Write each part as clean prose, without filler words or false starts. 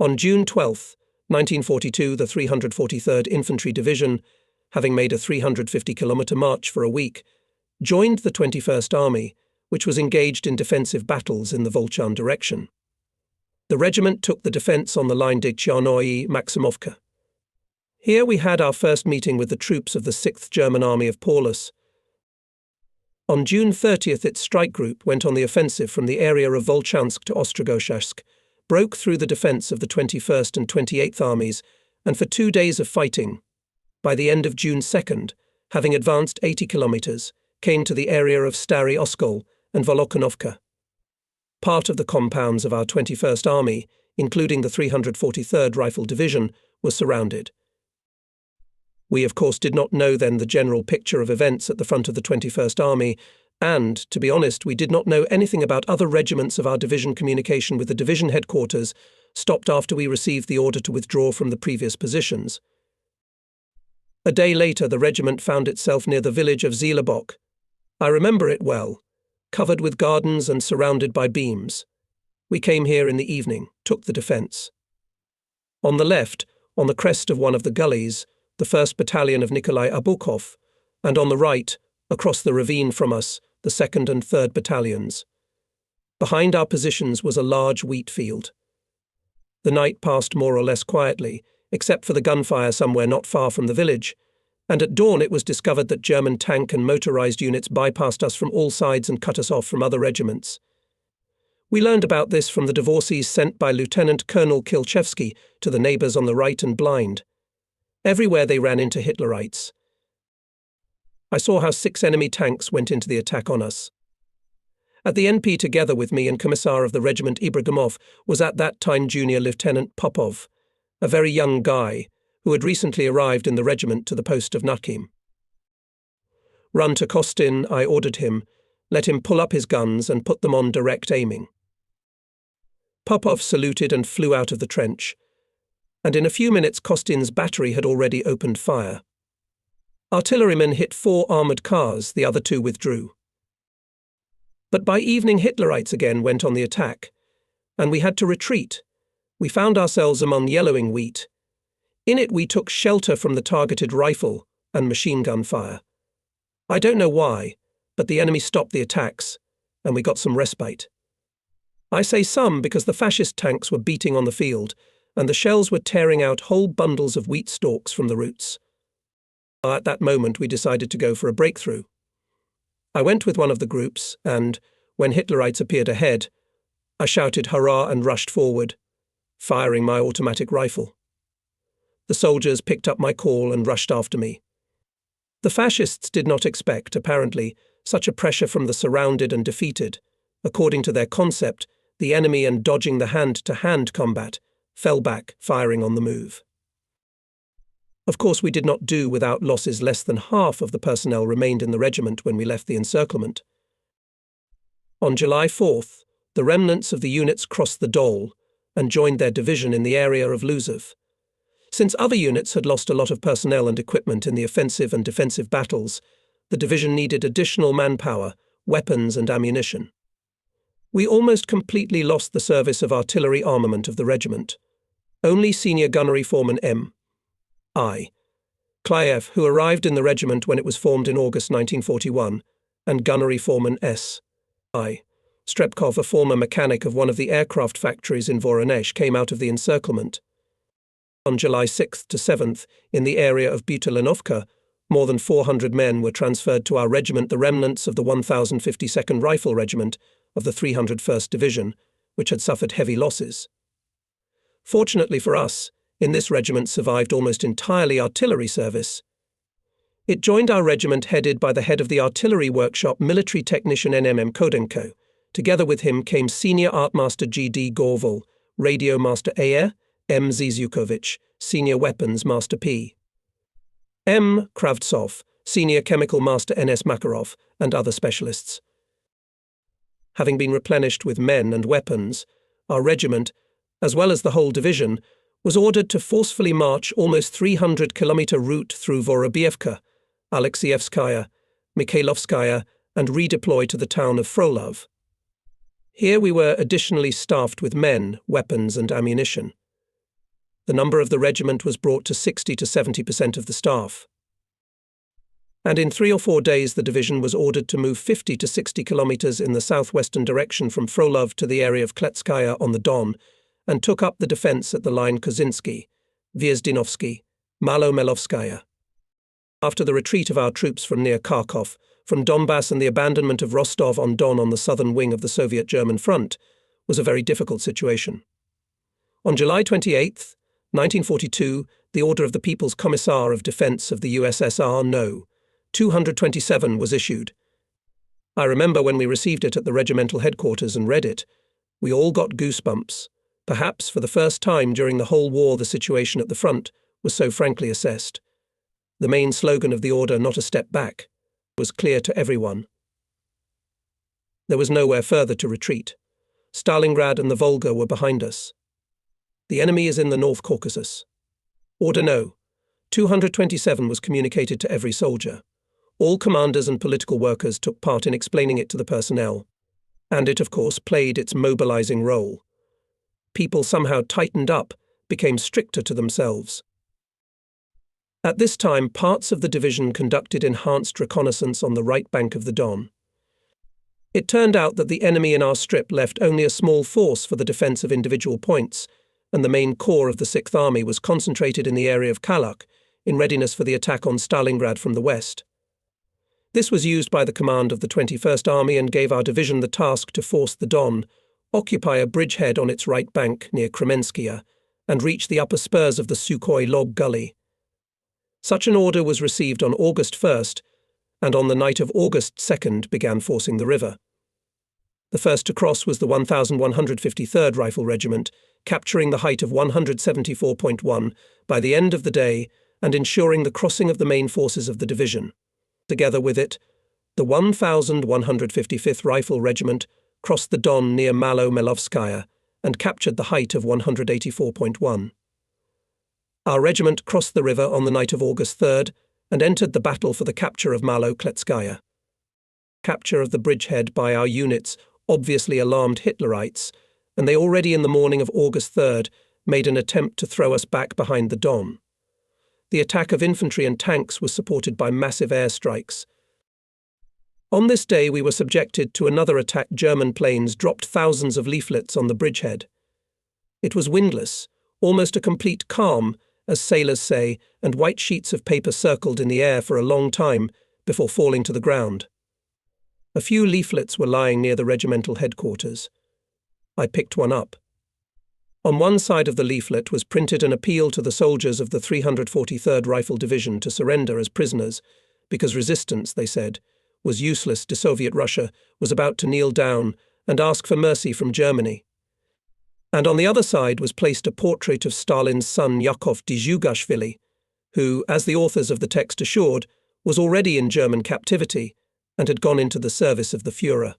On June 12, 1942, the 343rd Infantry Division, having made a 350-kilometre march for a week, joined the 21st Army, which was engaged in defensive battles in the Volchan direction. The regiment took the defence on the line de Czarnoye-Maximovka. Here we had our first meeting with the troops of the 6th German Army of Paulus. On June 30th, its strike group went on the offensive from the area of Volchansk to Ostrogozhsk, broke through the defence of the 21st and 28th Armies, and for 2 days of fighting, by the end of June 2nd, having advanced 80 kilometres, came to the area of Stary Oskol and Volokonovka. Part of the compounds of our 21st Army, including the 343rd Rifle Division, was surrounded. We, of course, did not know then the general picture of events at the front of the 21st Army, and, to be honest, we did not know anything about other regiments of our division. Communication with the division headquarters stopped after we received the order to withdraw from the previous positions. A day later, the regiment found itself near the village of Zelebok. I remember it well, covered with gardens and surrounded by beams. We came here in the evening, took the defence. On the left, on the crest of one of the gullies, the 1st Battalion of Nikolai Abukov, and on the right, across the ravine from us, the 2nd and 3rd Battalions. Behind our positions was a large wheat field. The night passed more or less quietly, except for the gunfire somewhere not far from the village, and at dawn it was discovered that German tank and motorized units bypassed us from all sides and cut us off from other regiments. We learned about this from the divorcees sent by Lieutenant Colonel Kilchevsky to the neighbours on the right and blind. Everywhere they ran into Hitlerites. I saw how 6 enemy tanks went into the attack on us. At the NP, together with me and Commissar of the regiment Ibragimov, was at that time Junior Lieutenant Popov, a very young guy who had recently arrived in the regiment to the post of Nakhim. "Run to Kostin," I ordered him, let him pull up his guns and put them on direct aiming. Popov saluted and flew out of the trench, and in a few minutes Kostin's battery had already opened fire. Artillerymen hit 4 armoured cars, the other 2 withdrew. But by evening Hitlerites again went on the attack, and we had to retreat. We found ourselves among yellowing wheat. In it we took shelter from the targeted rifle and machine gun fire. I don't know why, but the enemy stopped the attacks, and we got some respite. I say some because the fascist tanks were beating on the field, and the shells were tearing out whole bundles of wheat stalks from the roots. At that moment we decided to go for a breakthrough. I went with one of the groups, and, when Hitlerites appeared ahead, I shouted hurrah and rushed forward, firing my automatic rifle. The soldiers picked up my call and rushed after me. The fascists did not expect, apparently, such a pressure from the surrounded and defeated. According to their concept, the enemy, and dodging the hand-to-hand combat, fell back, firing on the move. Of course, we did not do without losses. Less than half of the personnel remained in the regiment when we left the encirclement. On July 4th, the remnants of the units crossed the Dol and joined their division in the area of Luzov. Since other units had lost a lot of personnel and equipment in the offensive and defensive battles, the division needed additional manpower, weapons and ammunition. We almost completely lost the service of artillery armament of the regiment. Only Senior Gunnery Foreman M.I. Klayev, who arrived in the regiment when it was formed in August 1941, and Gunnery Foreman S.I. Strepkov, a former mechanic of one of the aircraft factories in Voronezh, came out of the encirclement. On July 6th to 7th, in the area of Butalinovka, more than 400 men were transferred to our regiment, the remnants of the 1052nd Rifle Regiment of the 301st Division, which had suffered heavy losses. Fortunately for us, in this regiment survived almost entirely artillery service. It joined our regiment headed by the head of the artillery workshop, military technician NMM Kodenko. Together with him came Senior Artmaster G.D. Gorval, Radio Master A.R. M. Zizukovich, Senior Weapons Master P. M. Kravtsov, Senior Chemical Master N.S. Makarov, and other specialists. Having been replenished with men and weapons, our regiment, as well as the whole division, was ordered to forcefully march almost 300-kilometre route through Vorobievka, Alexievskaya, Mikhailovskaya, and redeploy to the town of Frolov. Here we were additionally staffed with men, weapons and ammunition. The number of the regiment was brought to 60 to 70% of the staff. And in 3 or 4 days the division was ordered to move 50 to 60 kilometers in the southwestern direction from Frolov to the area of Kletskaya on the Don, and took up the defense at the line Kozinsky, Vyezdinovsky, Malo-Melovskaya. After the retreat of our troops from near Kharkov, from Donbass and the abandonment of Rostov-on-Don on the southern wing of the Soviet-German front, was a very difficult situation. On July 28, 1942, the order of the People's Commissar of Defense of the USSR No. 227 was issued. I remember when we received it at the regimental headquarters and read it, we all got goosebumps. Perhaps for the first time during the whole war the situation at the front was so frankly assessed. The main slogan of the order, "Not a step back," was clear to everyone. There was nowhere further to retreat. Stalingrad and the Volga were behind us. The enemy is in the North Caucasus. Order No. 227 was communicated to every soldier. All commanders and political workers took part in explaining it to the personnel, and it, of course, played its mobilizing role. People somehow tightened up, became stricter to themselves. At this time, parts of the division conducted enhanced reconnaissance on the right bank of the Don. It turned out that the enemy in our strip left only a small force for the defense of individual points, and the main corps of the 6th Army was concentrated in the area of Kalak, in readiness for the attack on Stalingrad from the west. This was used by the command of the 21st Army and gave our division the task to force the Don, occupy a bridgehead on its right bank near Kremenskaya, and reach the upper spurs of the Sukhoi Log Gully. Such an order was received on August 1st, and on the night of August 2nd began forcing the river. The first to cross was the 1153rd Rifle Regiment, capturing the height of 174.1 by the end of the day and ensuring the crossing of the main forces of the division. Together with it, the 1155th Rifle Regiment crossed the Don near Malo-Melovskaya and captured the height of 184.1. Our regiment crossed the river on the night of August 3rd and entered the battle for the capture of Malo-Kletskaya. Capture of the bridgehead by our units obviously alarmed Hitlerites, and they already in the morning of August 3rd made an attempt to throw us back behind the Don. The attack of infantry and tanks was supported by massive airstrikes. On this day we were subjected to another attack. German planes dropped thousands of leaflets on the bridgehead. It was windless, almost a complete calm, as sailors say, and white sheets of paper circled in the air for a long time before falling to the ground. A few leaflets were lying near the regimental headquarters. I picked one up. On one side of the leaflet was printed an appeal to the soldiers of the 343rd Rifle Division to surrender as prisoners, because resistance, they said, was useless. Soviet Russia was about to kneel down and ask for mercy from Germany. And on the other side was placed a portrait of Stalin's son Yakov Dzhugashvili, who, as the authors of the text assured, was already in German captivity and had gone into the service of the Führer.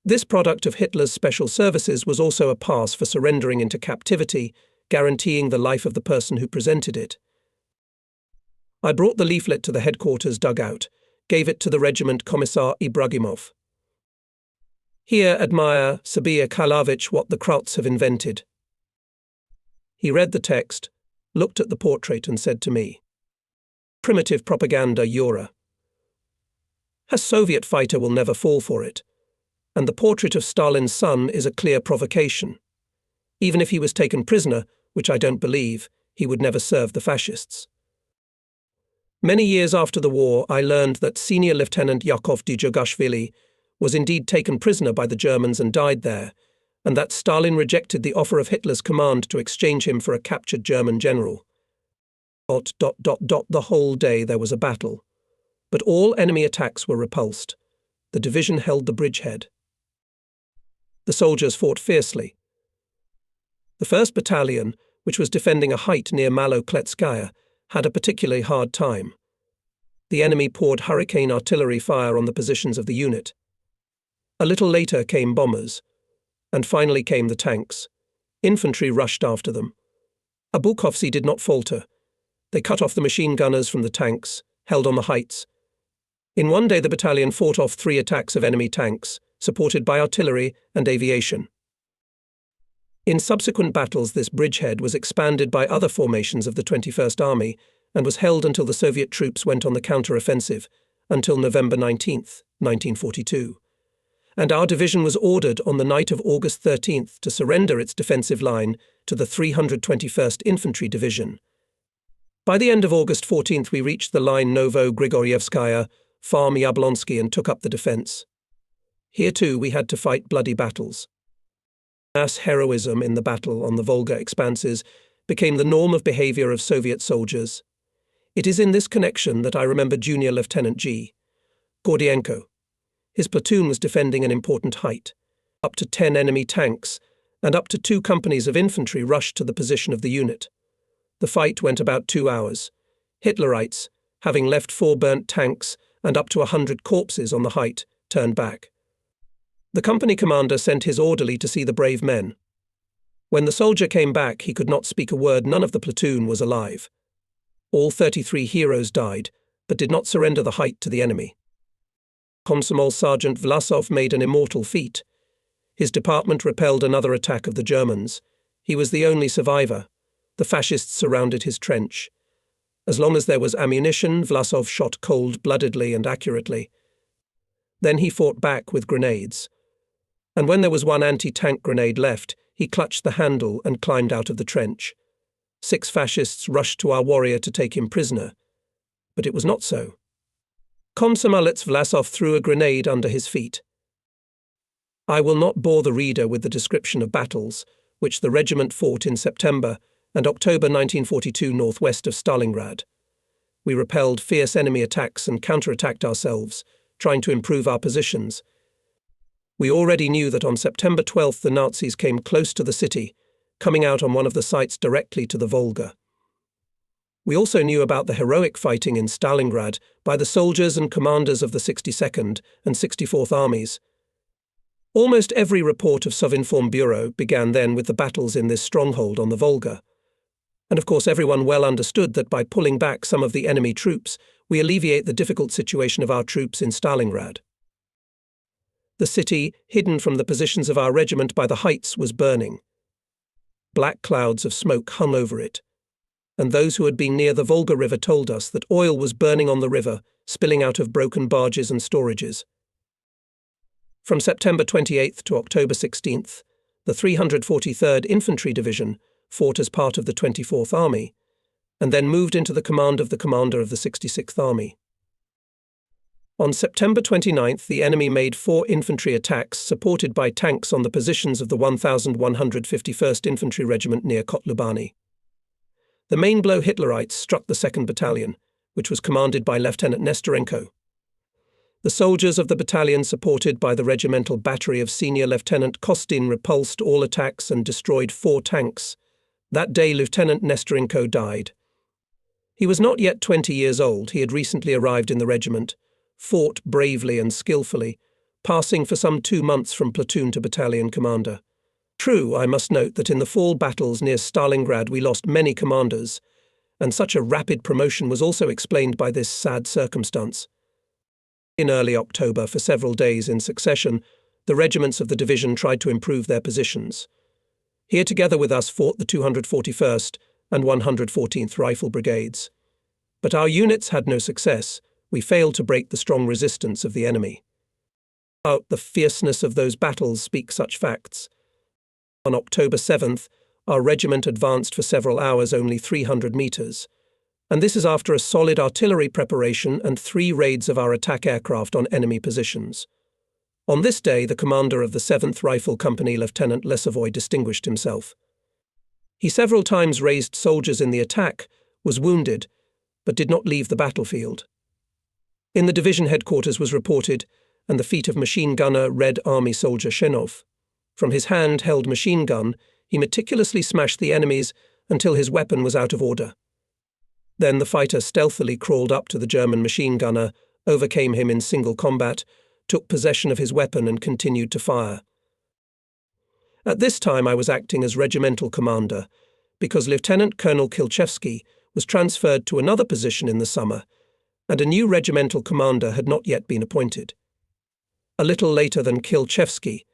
This product of Hitler's special services was also a pass for surrendering into captivity, guaranteeing the life of the person who presented it. I brought the leaflet to the headquarters dugout, gave it to the regiment Commissar Ibragimov. Here, admire, Sabir Karlovich, what the Krauts have invented. He read the text, looked at the portrait and said to me, "Primitive propaganda, Yura. A Soviet fighter will never fall for it. And the portrait of Stalin's son is a clear provocation. Even if he was taken prisoner, which I don't believe, he would never serve the fascists." Many years after the war, I learned that Senior Lieutenant Yakov Dzhugashvili was indeed taken prisoner by the Germans and died there, and that Stalin rejected the offer of Hitler's command to exchange him for a captured German general. The whole day there was a battle, but all enemy attacks were repulsed. The division held the bridgehead. The soldiers fought fiercely. The 1st Battalion, which was defending a height near Malo-Kletskaya, had a particularly hard time. The enemy poured hurricane artillery fire on the positions of the unit. A little later came bombers, and finally came the tanks. Infantry rushed after them. Abukovsy did not falter. They cut off the machine gunners from the tanks, held on the heights. In one day the battalion fought off 3 attacks of enemy tanks, supported by artillery and aviation. In subsequent battles, this bridgehead was expanded by other formations of the 21st Army and was held until the Soviet troops went on the counter-offensive, until November 19, 1942. And our division was ordered on the night of August 13th to surrender its defensive line to the 321st Infantry Division. By the end of August 14th, we reached the line Novo-Grigorievskaya, Farm Yablonsky, and took up the defense. Here too we had to fight bloody battles. Mass heroism in the battle on the Volga expanses became the norm of behavior of Soviet soldiers. It is in this connection that I remember Junior Lieutenant G. Gordienko. His platoon was defending an important height. Up to 10 enemy tanks and up to 2 companies of infantry rushed to the position of the unit. The fight went about 2 hours. Hitlerites, having left 4 burnt tanks and up to 100 corpses on the height, turned back. The company commander sent his orderly to see the brave men. When the soldier came back, he could not speak a word. None of the platoon was alive. All 33 heroes died, but did not surrender the height to the enemy. Komsomol Sergeant Vlasov made an immortal feat. His department repelled another attack of the Germans. He was the only survivor. The fascists surrounded his trench. As long as there was ammunition, Vlasov shot cold-bloodedly and accurately. Then he fought back with grenades. And when there was 1 anti-tank grenade left, he clutched the handle and climbed out of the trench. 6 fascists rushed to our warrior to take him prisoner. But it was not so. Komsomolets Vlasov threw a grenade under his feet. I will not bore the reader with the description of battles, which the regiment fought in September and October 1942 northwest of Stalingrad. We repelled fierce enemy attacks and counterattacked ourselves, trying to improve our positions. We already knew that on September 12th the Nazis came close to the city, coming out on one of the sites directly to the Volga. We also knew about the heroic fighting in Stalingrad by the soldiers and commanders of the 62nd and 64th Armies. Almost every report of Sovinform Bureau began then with the battles in this stronghold on the Volga. And of course everyone well understood that by pulling back some of the enemy troops, we alleviate the difficult situation of our troops in Stalingrad. The city, hidden from the positions of our regiment by the heights, was burning. Black clouds of smoke hung over it, and those who had been near the Volga River told us that oil was burning on the river, spilling out of broken barges and storages. From September 28th to October 16th, the 343rd Infantry Division fought as part of the 24th Army, and then moved into the command of the commander of the 66th Army. On September 29th, the enemy made 4 infantry attacks supported by tanks on the positions of the 1151st Infantry Regiment near Kotlubani. The main blow Hitlerites struck the 2nd Battalion, which was commanded by Lieutenant Nestorenko. The soldiers of the battalion, supported by the regimental battery of Senior Lieutenant Kostin, repulsed all attacks and destroyed 4 tanks. That day, Lieutenant Nestorenko died. He was not yet 20 years old. He had recently arrived in the regiment, fought bravely and skillfully, passing for some 2 months from platoon to battalion commander. True, I must note that in the fall battles near Stalingrad we lost many commanders, and such a rapid promotion was also explained by this sad circumstance. In early October, for several days in succession, the regiments of the division tried to improve their positions. Here together with us fought the 241st and 114th Rifle Brigades. But our units had no success. We failed to break the strong resistance of the enemy. About the fierceness of those battles speak such facts. On October 7th, our regiment advanced for several hours only 300 meters, and this is after a solid artillery preparation and 3 raids of our attack aircraft on enemy positions. On this day, the commander of the 7th Rifle Company, Lieutenant Lesovoy, distinguished himself. He several times raised soldiers in the attack, was wounded, but did not leave the battlefield. In the division headquarters was reported, and the feat of machine gunner Red Army soldier Shenov. From his hand-held machine gun, he meticulously smashed the enemies until his weapon was out of order. Then the fighter stealthily crawled up to the German machine gunner, overcame him in single combat, took possession of his weapon and continued to fire. At this time I was acting as regimental commander, because Lieutenant Colonel Kilchevsky was transferred to another position in the summer, and a new regimental commander had not yet been appointed. A little later than Kilchevsky,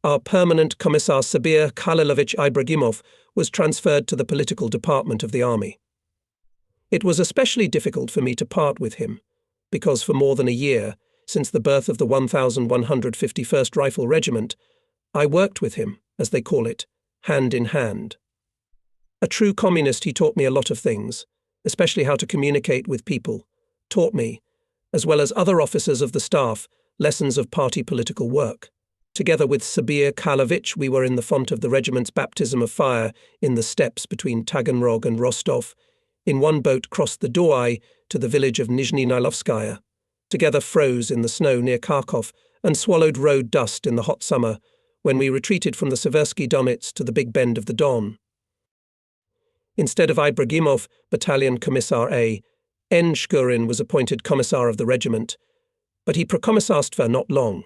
our permanent Commissar Sabir Khalilovich Ibragimov was transferred to the political department of the army. It was especially difficult for me to part with him, because for more than a year, since the birth of the 1151st Rifle Regiment, I worked with him, as they call it, hand in hand. A true communist, he taught me a lot of things, especially how to communicate with people, taught me, as well as other officers of the staff, lessons of party political work. Together with Sabir Khalilovich, we were in the font of the regiment's baptism of fire in the steppes between Taganrog and Rostov. In one boat crossed the Douai to the village of Nizhny Nilovskaya. Together froze in the snow near Kharkov and swallowed road dust in the hot summer when we retreated from the Seversky Donets to the Big Bend of the Don. Instead of Ibragimov, Battalion Commissar A, N. Shkurin was appointed Commissar of the regiment, but he procommissarst for not long.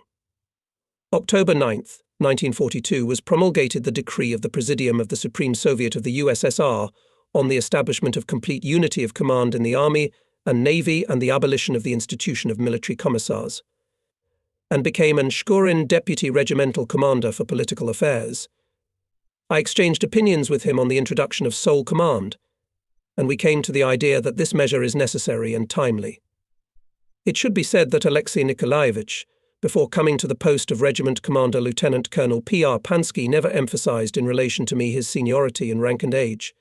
October 9th, 1942 was promulgated the decree of the Presidium of the Supreme Soviet of the USSR on the establishment of complete unity of command in the Army and Navy and the abolition of the institution of military commissars, and became an Shkurin Deputy Regimental Commander for Political Affairs. I exchanged opinions with him on the introduction of sole command, and we came to the idea that this measure is necessary and timely. It should be said that Alexei Nikolaevich, before coming to the post of Regiment Commander Lieutenant Colonel P.R. Pansky, never emphasized in relation to me his seniority in rank and age.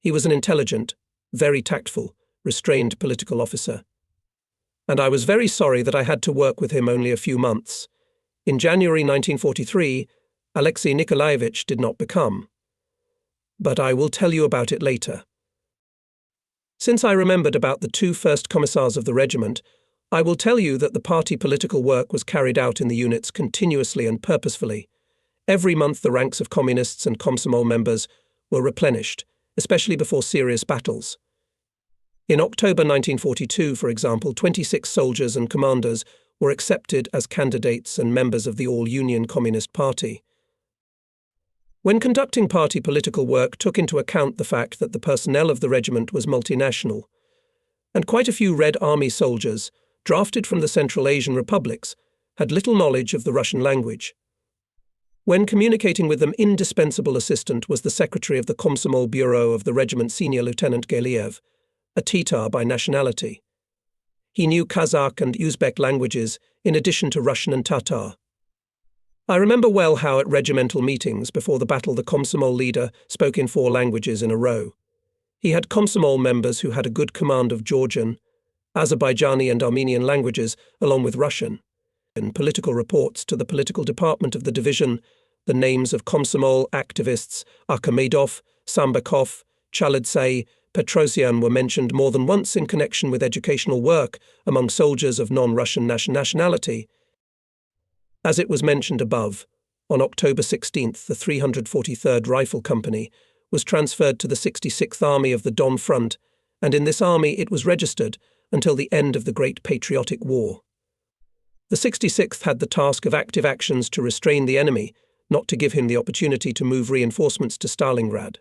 He was an intelligent, very tactful, restrained political officer. And I was very sorry that I had to work with him only a few months. In January 1943, Alexei Nikolaevich did not become. But I will tell you about it later. Since I remembered about the two first commissars of the regiment, I will tell you that the party political work was carried out in the units continuously and purposefully. Every month the ranks of communists and Komsomol members were replenished, especially before serious battles. In October 1942, for example, 26 soldiers and commanders were accepted as candidates and members of the All-Union Communist Party. When conducting party political work took into account the fact that the personnel of the regiment was multinational, and quite a few Red Army soldiers, drafted from the Central Asian republics, had little knowledge of the Russian language. When communicating with them, indispensable assistant was the secretary of the Komsomol Bureau of the regiment, Senior Lieutenant Geliev, a Tatar by nationality. He knew Kazakh and Uzbek languages in addition to Russian and Tatar. I remember well how at regimental meetings before the battle the Komsomol leader spoke in 4 languages in a row. He had Komsomol members who had a good command of Georgian, Azerbaijani and Armenian languages, along with Russian. In political reports to the political department of the division, the names of Komsomol activists Arkamedov, Sambakov, Chalidsay, Petrosian were mentioned more than once in connection with educational work among soldiers of non-Russian nationality. As it was mentioned above, on October 16th, the 343rd Rifle Company was transferred to the 66th Army of the Don Front, and in this army it was registered until the end of the Great Patriotic War. The 66th had the task of active actions to restrain the enemy, not to give him the opportunity to move reinforcements to Stalingrad.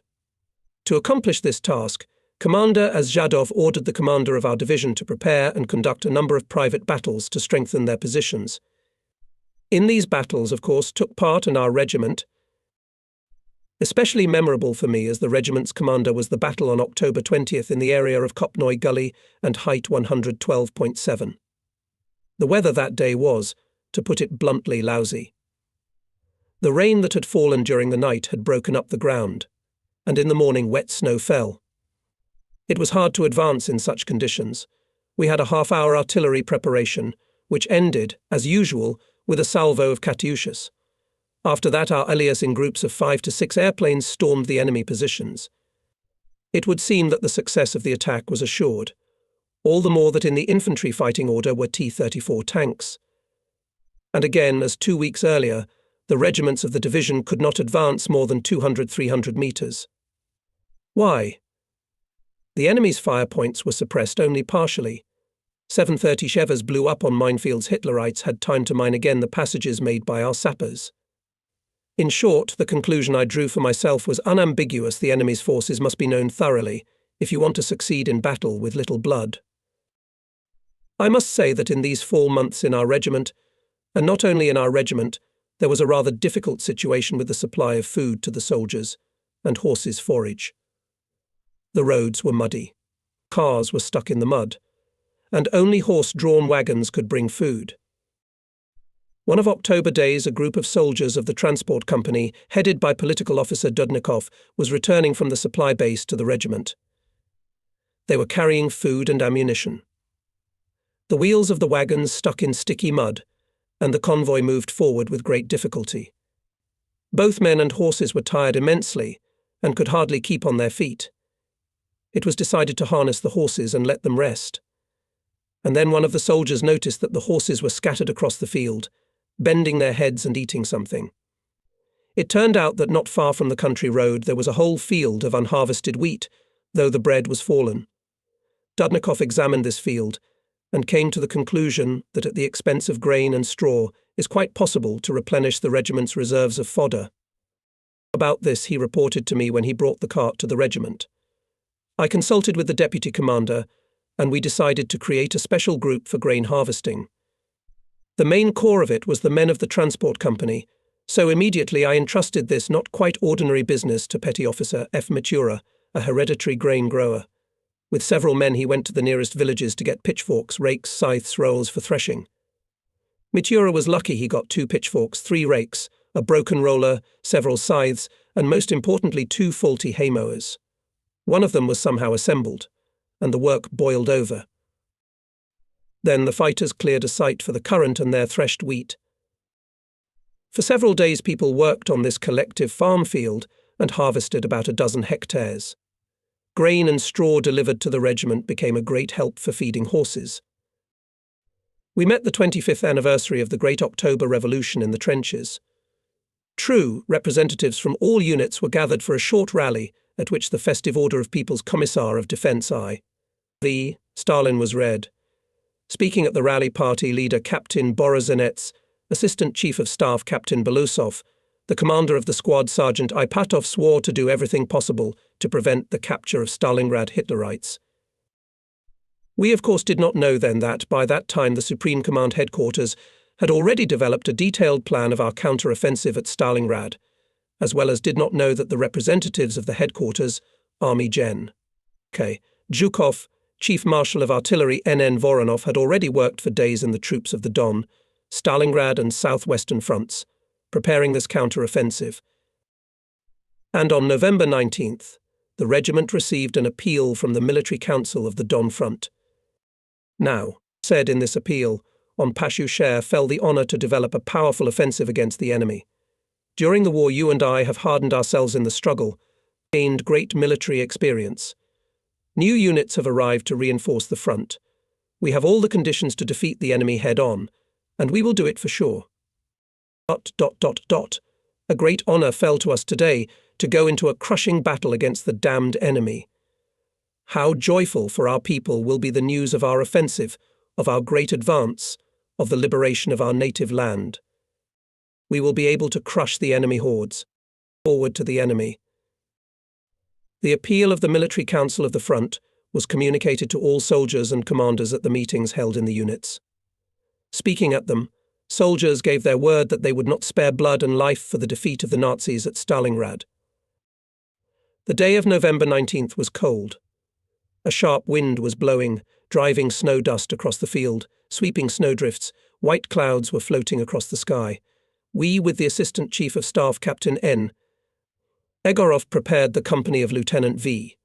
To accomplish this task, Commander Azjadov ordered the commander of our division to prepare and conduct a number of private battles to strengthen their positions. In these battles, of course, took part in our regiment. Especially memorable for me as the regiment's commander was the battle on October 20th in the area of Kopnoy Gully and height 112.7. The weather that day was, to put it bluntly, lousy. The rain that had fallen during the night had broken up the ground, and in the morning wet snow fell. It was hard to advance in such conditions. We had a half-hour artillery preparation, which ended, as usual, with a salvo of Katyushas. After that, our allies in groups of 5 to 6 airplanes stormed the enemy positions. It would seem that the success of the attack was assured, all the more that in the infantry fighting order were T-34 tanks. And again, as 2 weeks earlier, the regiments of the division could not advance more than 200-300 meters. Why? The enemy's fire points were suppressed only partially. 730 Shevers blew up on minefields. Hitlerites had time to mine again the passages made by our sappers. In short, the conclusion I drew for myself was unambiguous: the enemy's forces must be known thoroughly if you want to succeed in battle with little blood. I must say that in these fall months in our regiment, and not only in our regiment, There was a rather difficult situation with the supply of food to the soldiers and horses' forage. The roads were muddy. Cars were stuck in the mud, and only horse-drawn wagons could bring food. One of October days, a group of soldiers of the transport company, headed by political officer Dudnikov, was returning from the supply base to the regiment. They were carrying food and ammunition. The wheels of the wagons stuck in sticky mud, and the convoy moved forward with great difficulty. Both men and horses were tired immensely and could hardly keep on their feet. It was decided to harness the horses and let them rest. And then one of the soldiers noticed that the horses were scattered across the field, bending their heads and eating something. It turned out that not far from the country road there was a whole field of unharvested wheat, though the bread was fallen. Dudnikov examined this field and came to the conclusion that at the expense of grain and straw is quite possible to replenish the regiment's reserves of fodder. About this he reported to me when he brought the cart to the regiment. I consulted with the deputy commander, and we decided to create a special group for grain harvesting. The main core of it was the men of the transport company, so immediately I entrusted this not quite ordinary business to Petty Officer F. Matura, a hereditary grain grower. With several men he went to the nearest villages to get pitchforks, rakes, scythes, rolls for threshing. Matura was lucky he got 2 pitchforks, 3 rakes, a broken roller, several scythes, and most importantly 2 faulty haymowers. One of them was somehow assembled, and the work boiled over. Then the fighters cleared a site for the current and their threshed wheat. For several days people worked on this collective farm field and harvested about a dozen hectares. Grain and straw delivered to the regiment became a great help for feeding horses. We met the 25th anniversary of the Great October Revolution in the trenches. True, representatives from all units were gathered for a short rally at which the festive order of People's Commissar of Defence I. Stalin was read. Speaking at the rally, party leader Captain Borozhenets, Assistant Chief of Staff Captain Belousov, the commander of the squad Sergeant Ipatov swore to do everything possible to prevent the capture of Stalingrad, Hitlerites. We of course did not know then that by that time the Supreme Command headquarters had already developed a detailed plan of our counter-offensive at Stalingrad, as well as did not know that the representatives of the headquarters, Army Gen. K. Zhukov, Chief Marshal of Artillery N.N. Voronov, had already worked for days in the troops of the Don, Stalingrad and southwestern fronts, preparing this counter-offensive. And on November 19th, the regiment received an appeal from the Military Council of the Don Front. Now, said in this appeal, on Pashu-Sher fell the honour to develop a powerful offensive against the enemy. During the war you and I have hardened ourselves in the struggle, gained great military experience. New units have arrived to reinforce the front. We have all the conditions to defeat the enemy head-on, and we will do it for sure. A great honour fell to us today to go into a crushing battle against the damned enemy. How joyful for our people will be the news of our offensive, of our great advance, of the liberation of our native land. We will be able to crush the enemy hordes. Forward to the enemy. The appeal of the Military Council of the Front was communicated to all soldiers and commanders at the meetings held in the units. Speaking at them, soldiers gave their word that they would not spare blood and life for the defeat of the Nazis at Stalingrad. The day of November 19th was cold. A sharp wind was blowing, driving snow dust across the field, sweeping snowdrifts, white clouds were floating across the sky. We, with the Assistant Chief of Staff Captain N. Egorov, prepared the company of Lieutenant V.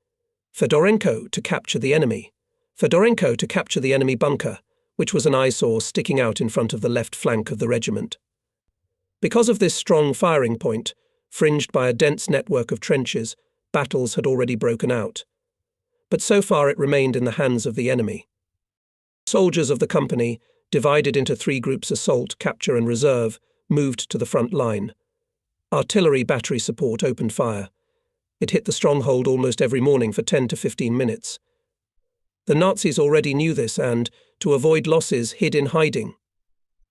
Fedorenko to capture the enemy. Fedorenko to capture the enemy bunker, which was an eyesore sticking out in front of the left flank of the regiment. Because of this strong firing point, fringed by a dense network of trenches, battles had already broken out. But so far it remained in the hands of the enemy. Soldiers of the company, divided into 3 groups assault, capture and reserve, moved to the front line. Artillery battery support opened fire. It hit the stronghold almost every morning for 10 to 15 minutes. The Nazis already knew this and, to avoid losses, hid in hiding.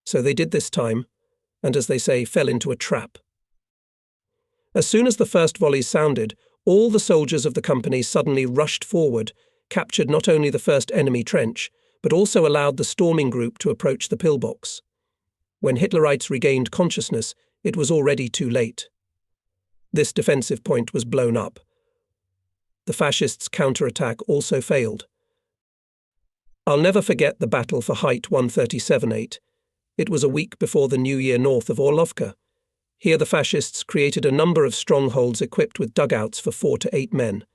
So they did this time, and as they say, fell into a trap. As soon as the first volleys sounded, all the soldiers of the company suddenly rushed forward, captured not only the first enemy trench, but also allowed the storming group to approach the pillbox. When Hitlerites regained consciousness, it was already too late. This defensive point was blown up. The fascists' counterattack also failed. I'll never forget the battle for height 137.8. It was a week before the New Year north of Orlovka. Here the fascists created a number of strongholds equipped with dugouts for 4 to 8 men.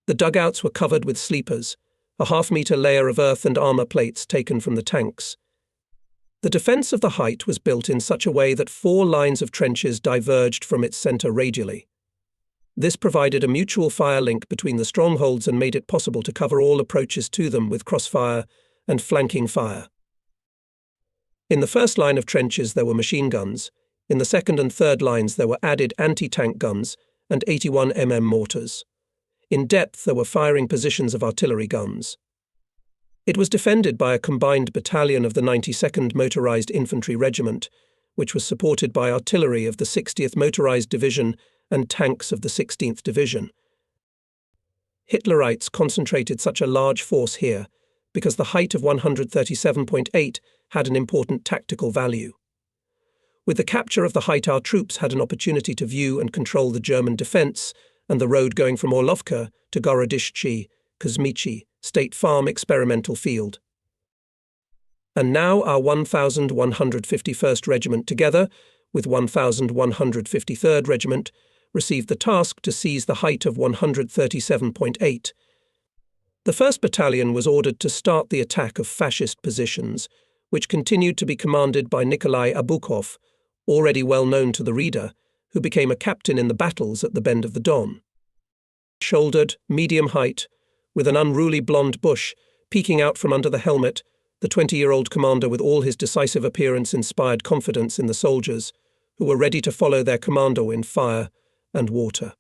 The dugouts were covered with sleepers, a half-metre layer of earth and armour plates taken from the tanks. The defence of the height was built in such a way that 4 lines of trenches diverged from its centre radially. This provided a mutual fire link between the strongholds and made it possible to cover all approaches to them with crossfire and flanking fire. In the first line of trenches there were machine guns. In the second and third lines there were added anti-tank guns and 81 mm mortars. In depth there were firing positions of artillery guns. It was defended by a combined battalion of the 92nd Motorized Infantry Regiment, which was supported by artillery of the 60th Motorized Division and tanks of the 16th Division. Hitlerites concentrated such a large force here because the height of 137.8 had an important tactical value. With the capture of the height, our troops had an opportunity to view and control the German defence and the road going from Orlovka to Gorodishchi, Kuzmichi, State Farm Experimental Field. And now our 1151st Regiment, together with 1153rd Regiment, received the task to seize the height of 137.8. The 1st Battalion was ordered to start the attack of fascist positions, which continued to be commanded by Nikolai Abukov, already well known to the reader, who became a captain in the battles at the Bend of the Don. Shouldered, medium height, with an unruly blonde bush peeking out from under the helmet, the 20-year-old commander with all his decisive appearance inspired confidence in the soldiers, who were ready to follow their commando in fire and water.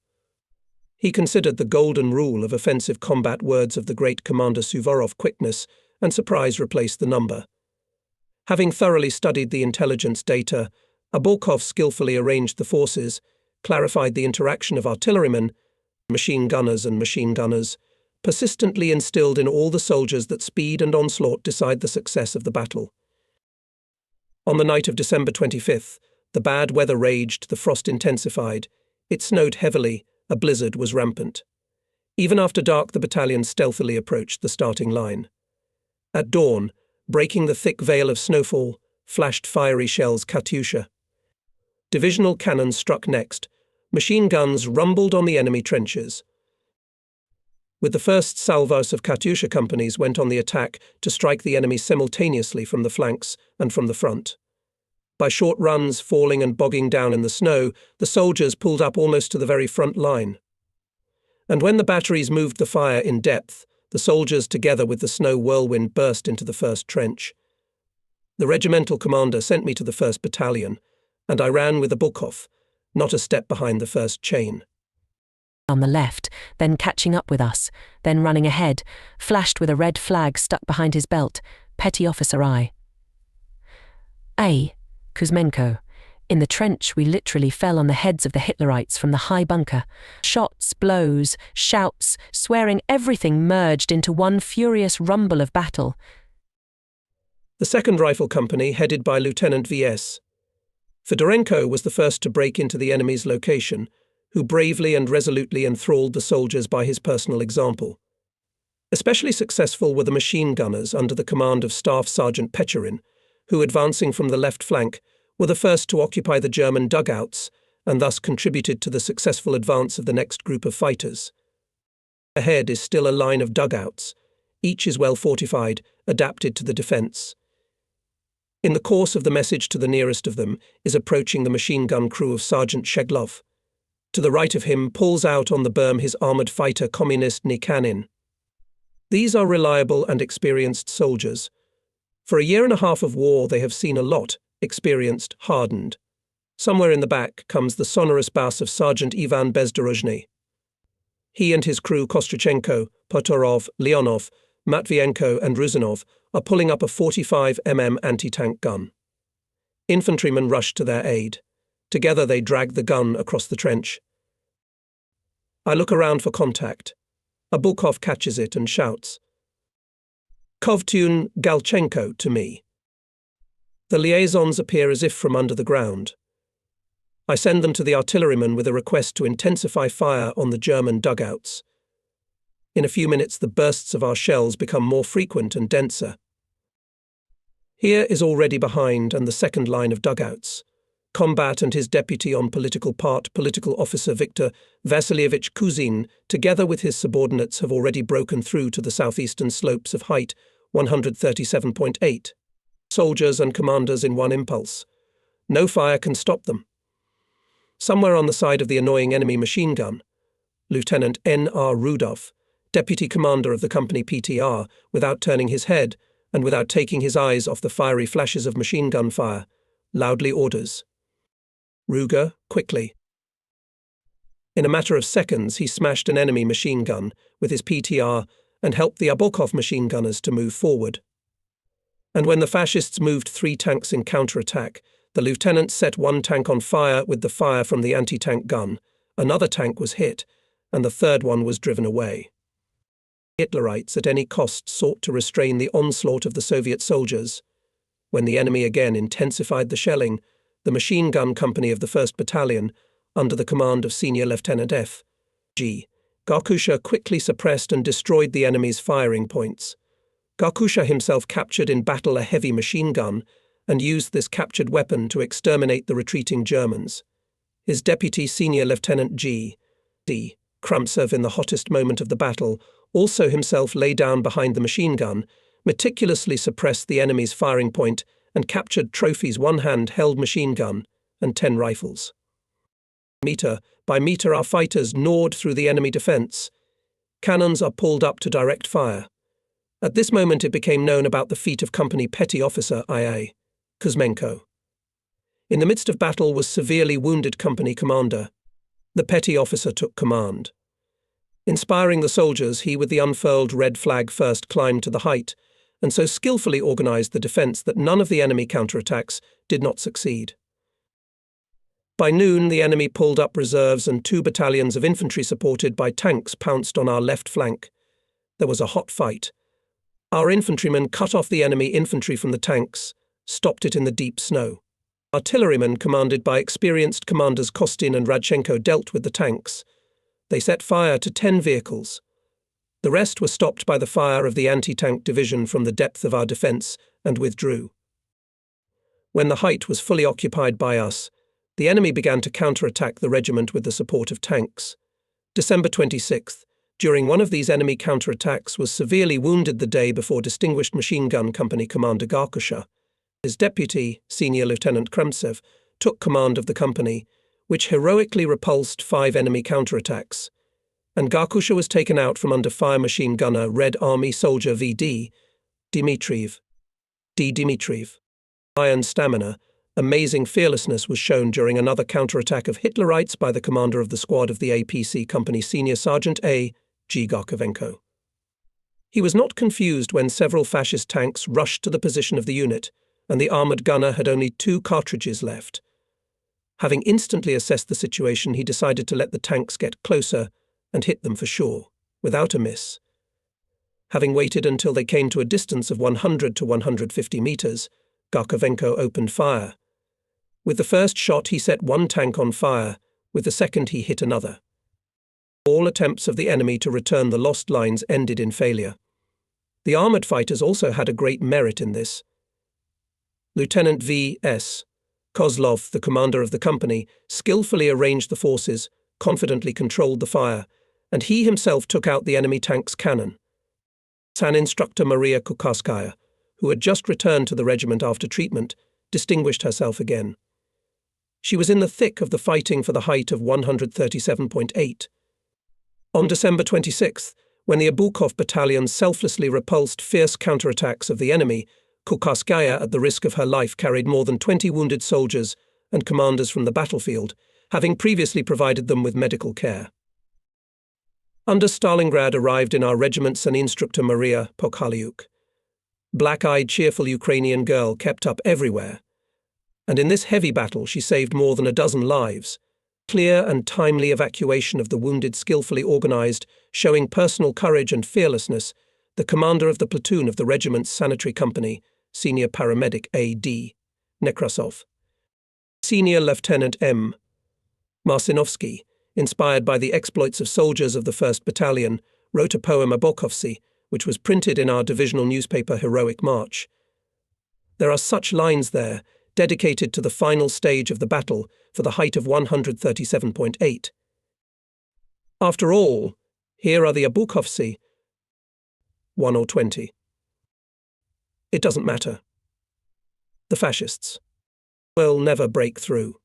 He considered the golden rule of offensive combat words of the great Commander Suvorov: quickness and surprise replace the number. Having thoroughly studied the intelligence data, Abukov skillfully arranged the forces, clarified the interaction of artillerymen, machine gunners, persistently instilled in all the soldiers that speed and onslaught decide the success of the battle. On the night of December 25th, the bad weather raged, the frost intensified, it snowed heavily, a blizzard was rampant. Even after dark, the battalion stealthily approached the starting line. At dawn, breaking the thick veil of snowfall, flashed fiery shells Katyusha. Divisional cannons struck next. Machine guns rumbled on the enemy trenches. With the first salvos of Katyusha companies went on the attack to strike the enemy simultaneously from the flanks and from the front. By short runs, falling and bogging down in the snow, the soldiers pulled up almost to the very front line. And when the batteries moved the fire in depth, the soldiers, together with the snow whirlwind, burst into the first trench. The regimental commander sent me to the 1st Battalion, and I ran with Abukov, not a step behind the first chain. On the left, then catching up with us, then running ahead, flashed with a red flag stuck behind his belt, Petty Officer I. A. Kuzmenko. In the trench we literally fell on the heads of the Hitlerites from the high bunker. Shots, blows, shouts, swearing, everything merged into one furious rumble of battle. The 2nd Rifle Company, headed by Lieutenant V.S. Fedorenko, was the first to break into the enemy's location, who bravely and resolutely enthralled the soldiers by his personal example. Especially successful were the machine gunners under the command of Staff Sergeant Pechorin, who, advancing from the left flank, were the first to occupy the German dugouts and thus contributed to the successful advance of the next group of fighters. Ahead is still a line of dugouts. Each is well fortified, adapted to the defence. In the course of the message to the nearest of them is approaching the machine gun crew of Sergeant Sheglov. To the right of him pulls out on the berm his armoured fighter Communist Nikanin. These are reliable and experienced soldiers. For a year and a half of war they have seen a lot, experienced, hardened. Somewhere in the back comes the sonorous bass of Sergeant Ivan Bezdorozhny. He and his crew Kostrichenko, Potorov, Leonov, Matvienko and Ruzanov are pulling up a 45 mm anti-tank gun. Infantrymen rush to their aid. Together they drag the gun across the trench. I look around for contact. Abukov catches it and shouts, "Kovtun Galchenko," to me. The liaisons appear as if from under the ground. I send them to the artilleryman with a request to intensify fire on the German dugouts. In a few minutes, the bursts of our shells become more frequent and denser. Here is already behind and the second line of dugouts. Combat and his deputy on political part, political officer Viktor Vasilievich Kuzin, together with his subordinates, have already broken through to the southeastern slopes of height 137.8. Soldiers and commanders in one impulse. No fire can stop them. Somewhere on the side of the annoying enemy machine gun, Lieutenant N.R. Rudolph, deputy commander of the company PTR, without turning his head and without taking his eyes off the fiery flashes of machine gun fire, loudly orders, "Ruger, quickly." In a matter of seconds, he smashed an enemy machine gun with his PTR and helped the Abokov machine gunners to move forward. And when the fascists moved 3 tanks in counterattack, the lieutenant set one tank on fire with the fire from the anti-tank gun, another tank was hit, and the third one was driven away. Hitlerites at any cost sought to restrain the onslaught of the Soviet soldiers. When the enemy again intensified the shelling, the machine gun company of the 1st Battalion, under the command of Senior Lieutenant F.G. Garkusha, quickly suppressed and destroyed the enemy's firing points. Garkusha himself captured in battle a heavy machine gun and used this captured weapon to exterminate the retreating Germans. His deputy, Senior Lieutenant G.D. Kramtsev, in the hottest moment of the battle, also himself lay down behind the machine gun, meticulously suppressed the enemy's firing point, and captured trophies: 1 hand-held machine gun and 10 rifles. Meter by meter, our fighters gnawed through the enemy defense. Cannons are pulled up to direct fire. At this moment it became known about the feat of Company Petty Officer I.A. Kuzmenko. In the midst of battle was severely wounded company commander. The petty officer took command. Inspiring the soldiers, he with the unfurled red flag first climbed to the height, and so skillfully organized the defense that none of the enemy counterattacks did not succeed. By noon, the enemy pulled up reserves and 2 battalions of infantry supported by tanks pounced on our left flank. There was a hot fight. Our infantrymen cut off the enemy infantry from the tanks, stopped it in the deep snow. Artillerymen, commanded by experienced commanders Kostin and Radchenko, dealt with the tanks. They set fire to 10 vehicles. The rest were stopped by the fire of the anti-tank division from the depth of our defense and withdrew. When the height was fully occupied by us, the enemy began to counterattack the regiment with the support of tanks. December 26th, during one of these enemy counterattacks, was severely wounded the day before distinguished machine gun company commander Garkusha. His deputy, Senior Lieutenant Kramtsev, took command of the company, which heroically repulsed 5 enemy counterattacks, and Garkusha was taken out from under fire machine gunner Red Army soldier V.D. Dmitriev. Iron stamina, amazing fearlessness was shown during another counterattack of Hitlerites by the commander of the squad of the APC company, Senior Sergeant A.G. Garkovenko. He was not confused when several fascist tanks rushed to the position of the unit, and the armoured gunner had only 2 cartridges left. Having instantly assessed the situation, he decided to let the tanks get closer and hit them for sure, without a miss. Having waited until they came to a distance of 100 to 150 meters, Garkovenko opened fire. With the first shot he set 1 tank on fire, with the second he hit another. All attempts of the enemy to return the lost lines ended in failure. The armoured fighters also had a great merit in this. Lieutenant V.S. Kozlov, the commander of the company, skillfully arranged the forces, confidently controlled the fire, and he himself took out the enemy tank's cannon. SAN instructor Maria Kukarskaya, who had just returned to the regiment after treatment, distinguished herself again. She was in the thick of the fighting for the height of 137.8. On December 26th, when the Abukov battalion selflessly repulsed fierce counterattacks of the enemy, Kukarskaya, at the risk of her life, carried more than 20 wounded soldiers and commanders from the battlefield, having previously provided them with medical care. Under Stalingrad arrived in our regiment SAN instructor Maria Pokhaliuk. Black-eyed, cheerful Ukrainian girl kept up everywhere. And in this heavy battle she saved more than a dozen lives. Clear and timely evacuation of the wounded, skillfully organized, showing personal courage and fearlessness, the commander of the platoon of the regiment's sanitary company, Senior Paramedic A.D. Nekrasov. Senior Lieutenant M. Marcinovsky, inspired by the exploits of soldiers of the 1st Battalion, wrote a poem Abokovsy, which was printed in our divisional newspaper Heroic March. There are such lines there, dedicated to the final stage of the battle for the height of 137.8. After all, here are the Abokovsy, 1 or 20. It doesn't matter. The fascists will never break through.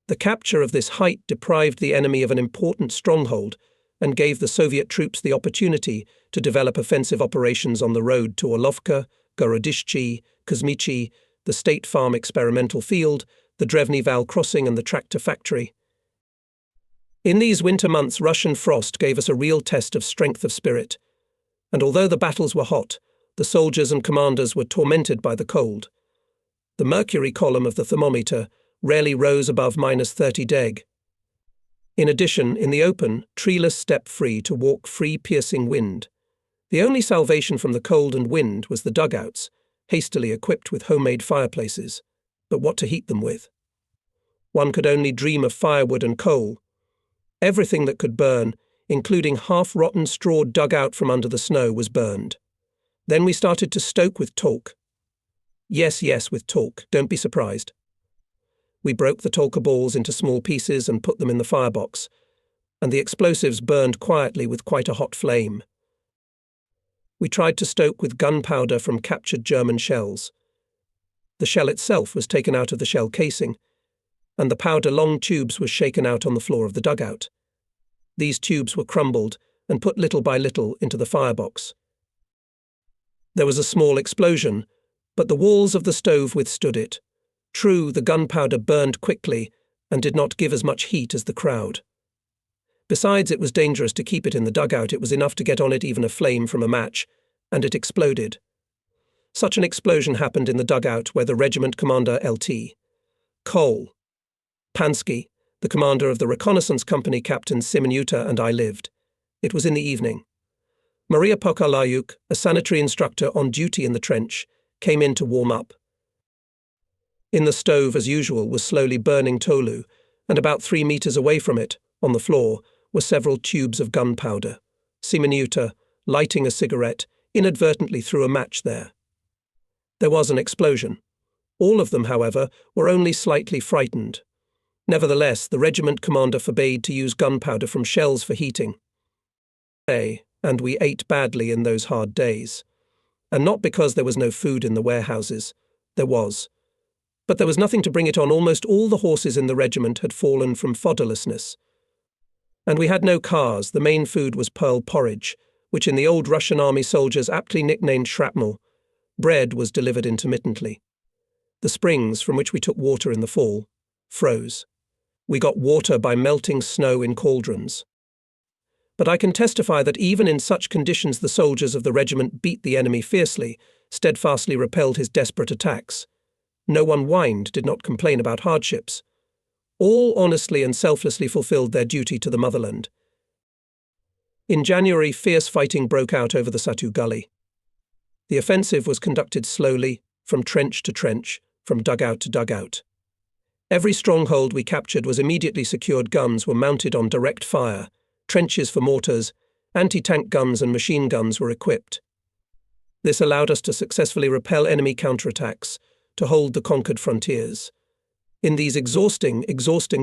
The capture of this height deprived the enemy of an important stronghold and gave the Soviet troops the opportunity to develop offensive operations on the road to Orlovka, Gorodishchi, Kuzmichi, the State Farm Experimental Field, the Drevny Val Crossing and the Tractor Factory. In these winter months, Russian frost gave us a real test of strength of spirit, and although the battles were hot, the soldiers and commanders were tormented by the cold. The mercury column of the thermometer rarely rose above -30 deg. In addition, in the open, treeless step-free to walk free piercing wind. The only salvation from the cold and wind was the dugouts, hastily equipped with homemade fireplaces, but what to heat them with? One could only dream of firewood and coal. Everything that could burn, including half-rotten straw dug out from under the snow, was burned. Then we started to stoke with talc. Yes, with talc, don't be surprised. We broke the talca balls into small pieces and put them in the firebox, and the explosives burned quietly with quite a hot flame. We tried to stoke with gunpowder from captured German shells. The shell itself was taken out of the shell casing, and the powder long tubes were shaken out on the floor of the dugout. These tubes were crumbled and put little by little into the firebox. There was a small explosion, but the walls of the stove withstood it. True, the gunpowder burned quickly and did not give as much heat as the crowd. Besides, it was dangerous to keep it in the dugout. It was enough to get on it even a flame from a match, and it exploded. Such an explosion happened in the dugout where the regiment commander Lt. Col. Pansky, the commander of the reconnaissance company, Captain Simenuta, and I lived. It was in the evening. Maria Pokalayuk, a sanitary instructor on duty in the trench, came in to warm up. In the stove, as usual, was slowly burning tolu, and about 3 meters away from it, on the floor, were several tubes of gunpowder. Simenuta, lighting a cigarette, inadvertently threw a match there. There was an explosion. All of them, however, were only slightly frightened. Nevertheless, the regiment commander forbade to use gunpowder from shells for heating. And we ate badly in those hard days. And not because there was no food in the warehouses. There was. But there was nothing to bring it on. Almost all the horses in the regiment had fallen from fodderlessness. And we had no cars. The main food was pearl porridge, which in the old Russian army soldiers aptly nicknamed shrapnel. Bread was delivered intermittently. The springs, from which we took water in the fall, froze. We got water by melting snow in cauldrons. But I can testify that even in such conditions the soldiers of the regiment beat the enemy fiercely, steadfastly repelled his desperate attacks. No one whined, did not complain about hardships. All honestly and selflessly fulfilled their duty to the motherland. In January, fierce fighting broke out over the Satu Gully. The offensive was conducted slowly, from trench to trench, from dugout to dugout. Every stronghold we captured was immediately secured. Guns were mounted on direct fire. Trenches for mortars, anti-tank guns and machine guns were equipped. This allowed us to successfully repel enemy counterattacks, to hold the conquered frontiers. In these exhausting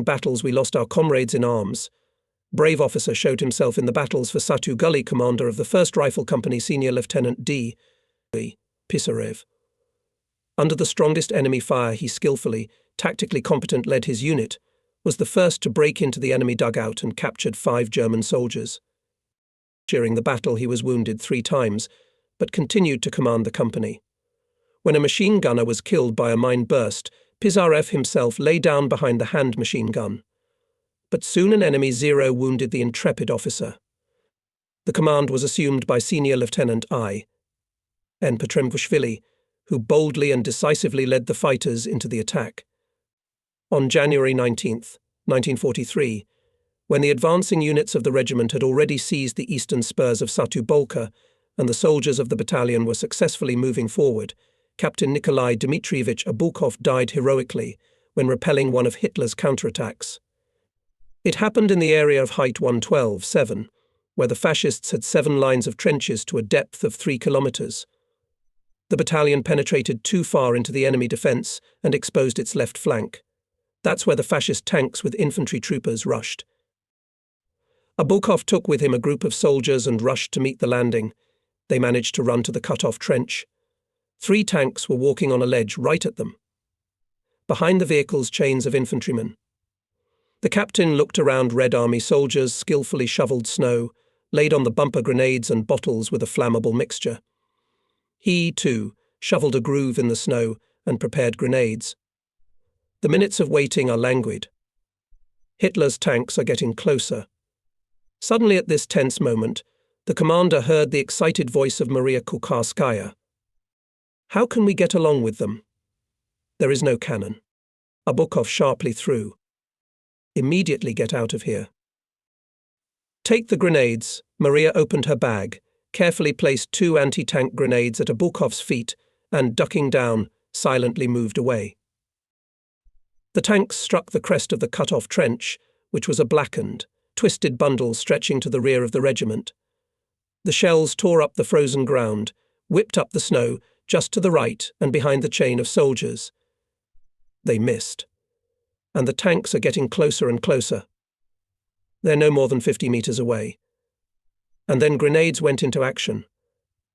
battles we lost our comrades in arms. Brave officer showed himself in the battles for Satu Gully, commander of the 1st Rifle Company, Senior Lieutenant D. Pisarev. Under the strongest enemy fire, he skillfully, tactically competent led his unit, was the first to break into the enemy dugout and captured 5 German soldiers. During the battle he was wounded 3 times, but continued to command the company. When a machine gunner was killed by a mine burst, Pisarev himself lay down behind the hand machine gun. But soon an enemy Zero wounded the intrepid officer. The command was assumed by Senior Lieutenant I. N. Petremvushvili, who boldly and decisively led the fighters into the attack. On January 19, 1943, when the advancing units of the regiment had already seized the eastern spurs of Satu Bolka and the soldiers of the battalion were successfully moving forward, Captain Nikolai Dmitrievich Abukov died heroically when repelling one of Hitler's counterattacks. It happened in the area of Height 112-7, where the fascists had 7 lines of trenches to a depth of 3 kilometers. The battalion penetrated too far into the enemy defense and exposed its left flank. That's where the fascist tanks with infantry troopers rushed. Abukov took with him a group of soldiers and rushed to meet the landing. They managed to run to the cut-off trench. 3 tanks were walking on a ledge right at them. Behind the vehicles, chains of infantrymen. The captain looked around Red Army soldiers, skillfully shoveled snow, laid on the bumper grenades and bottles with a flammable mixture. He, too, shoveled a groove in the snow and prepared grenades. The minutes of waiting are languid. Hitler's tanks are getting closer. Suddenly at this tense moment, the commander heard the excited voice of Maria Kukarskaya. "How can we get along with them? There is no cannon." Abukov sharply threw. "Immediately get out of here." "Take the grenades." Maria opened her bag, carefully placed 2 anti-tank grenades at Abukov's feet, and, ducking down, silently moved away. The tanks struck the crest of the cut-off trench, which was a blackened, twisted bundle stretching to the rear of the regiment. The shells tore up the frozen ground, whipped up the snow just to the right and behind the chain of soldiers. They missed. And the tanks are getting closer and closer. They're no more than 50 meters away. And then grenades went into action.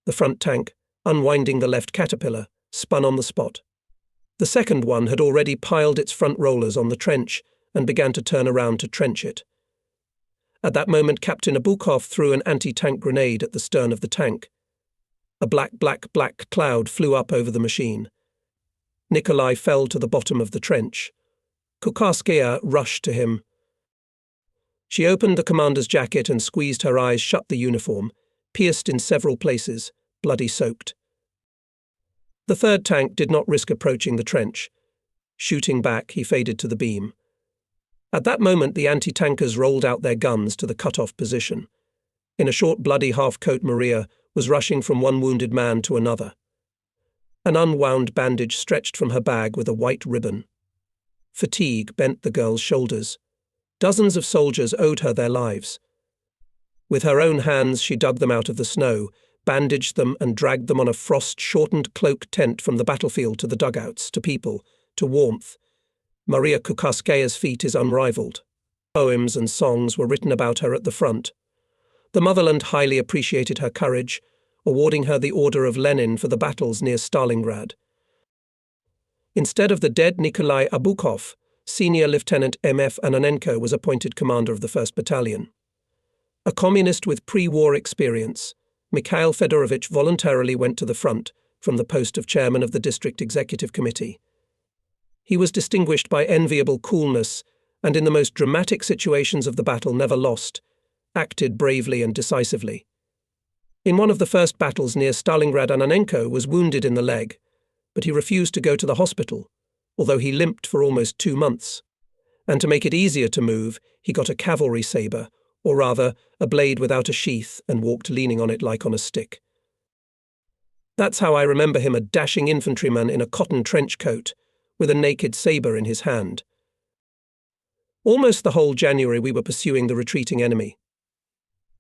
The front tank, unwinding the left caterpillar, spun on the spot. The second one had already piled its front rollers on the trench and began to turn around to trench it. At that moment, Captain Abukov threw an anti-tank grenade at the stern of the tank. A black cloud flew up over the machine. Nikolai fell to the bottom of the trench. Kukarskaya rushed to him. She opened the commander's jacket and squeezed her eyes shut. The uniform, pierced in several places, bloody soaked. The third tank did not risk approaching the trench. Shooting back, he faded to the beam. At that moment, the anti-tankers rolled out their guns to the cut-off position. In a short, bloody half-coat, Maria was rushing from one wounded man to another. An unwound bandage stretched from her bag with a white ribbon. Fatigue bent the girl's shoulders. Dozens of soldiers owed her their lives. With her own hands, she dug them out of the snow, bandaged them and dragged them on a frost-shortened cloak tent from the battlefield to the dugouts, to people, to warmth. Maria Kukarskaya's feat is unrivaled. Poems and songs were written about her at the front. The motherland highly appreciated her courage, awarding her the Order of Lenin for the battles near Stalingrad. Instead of the dead Nikolai Abukov, Senior Lieutenant M.F. Ananenko was appointed commander of the 1st Battalion. A communist with pre-war experience, Mikhail Fedorovich voluntarily went to the front from the post of chairman of the District Executive Committee. He was distinguished by enviable coolness and in the most dramatic situations of the battle never lost, acted bravely and decisively. In one of the first battles near Stalingrad, Ananenko was wounded in the leg, but he refused to go to the hospital, although he limped for almost 2 months. And to make it easier to move, he got a cavalry sabre, or rather, a blade without a sheath, and walked leaning on it like on a stick. That's how I remember him, a dashing infantryman in a cotton trench coat, with a naked sabre in his hand. Almost the whole January we were pursuing the retreating enemy.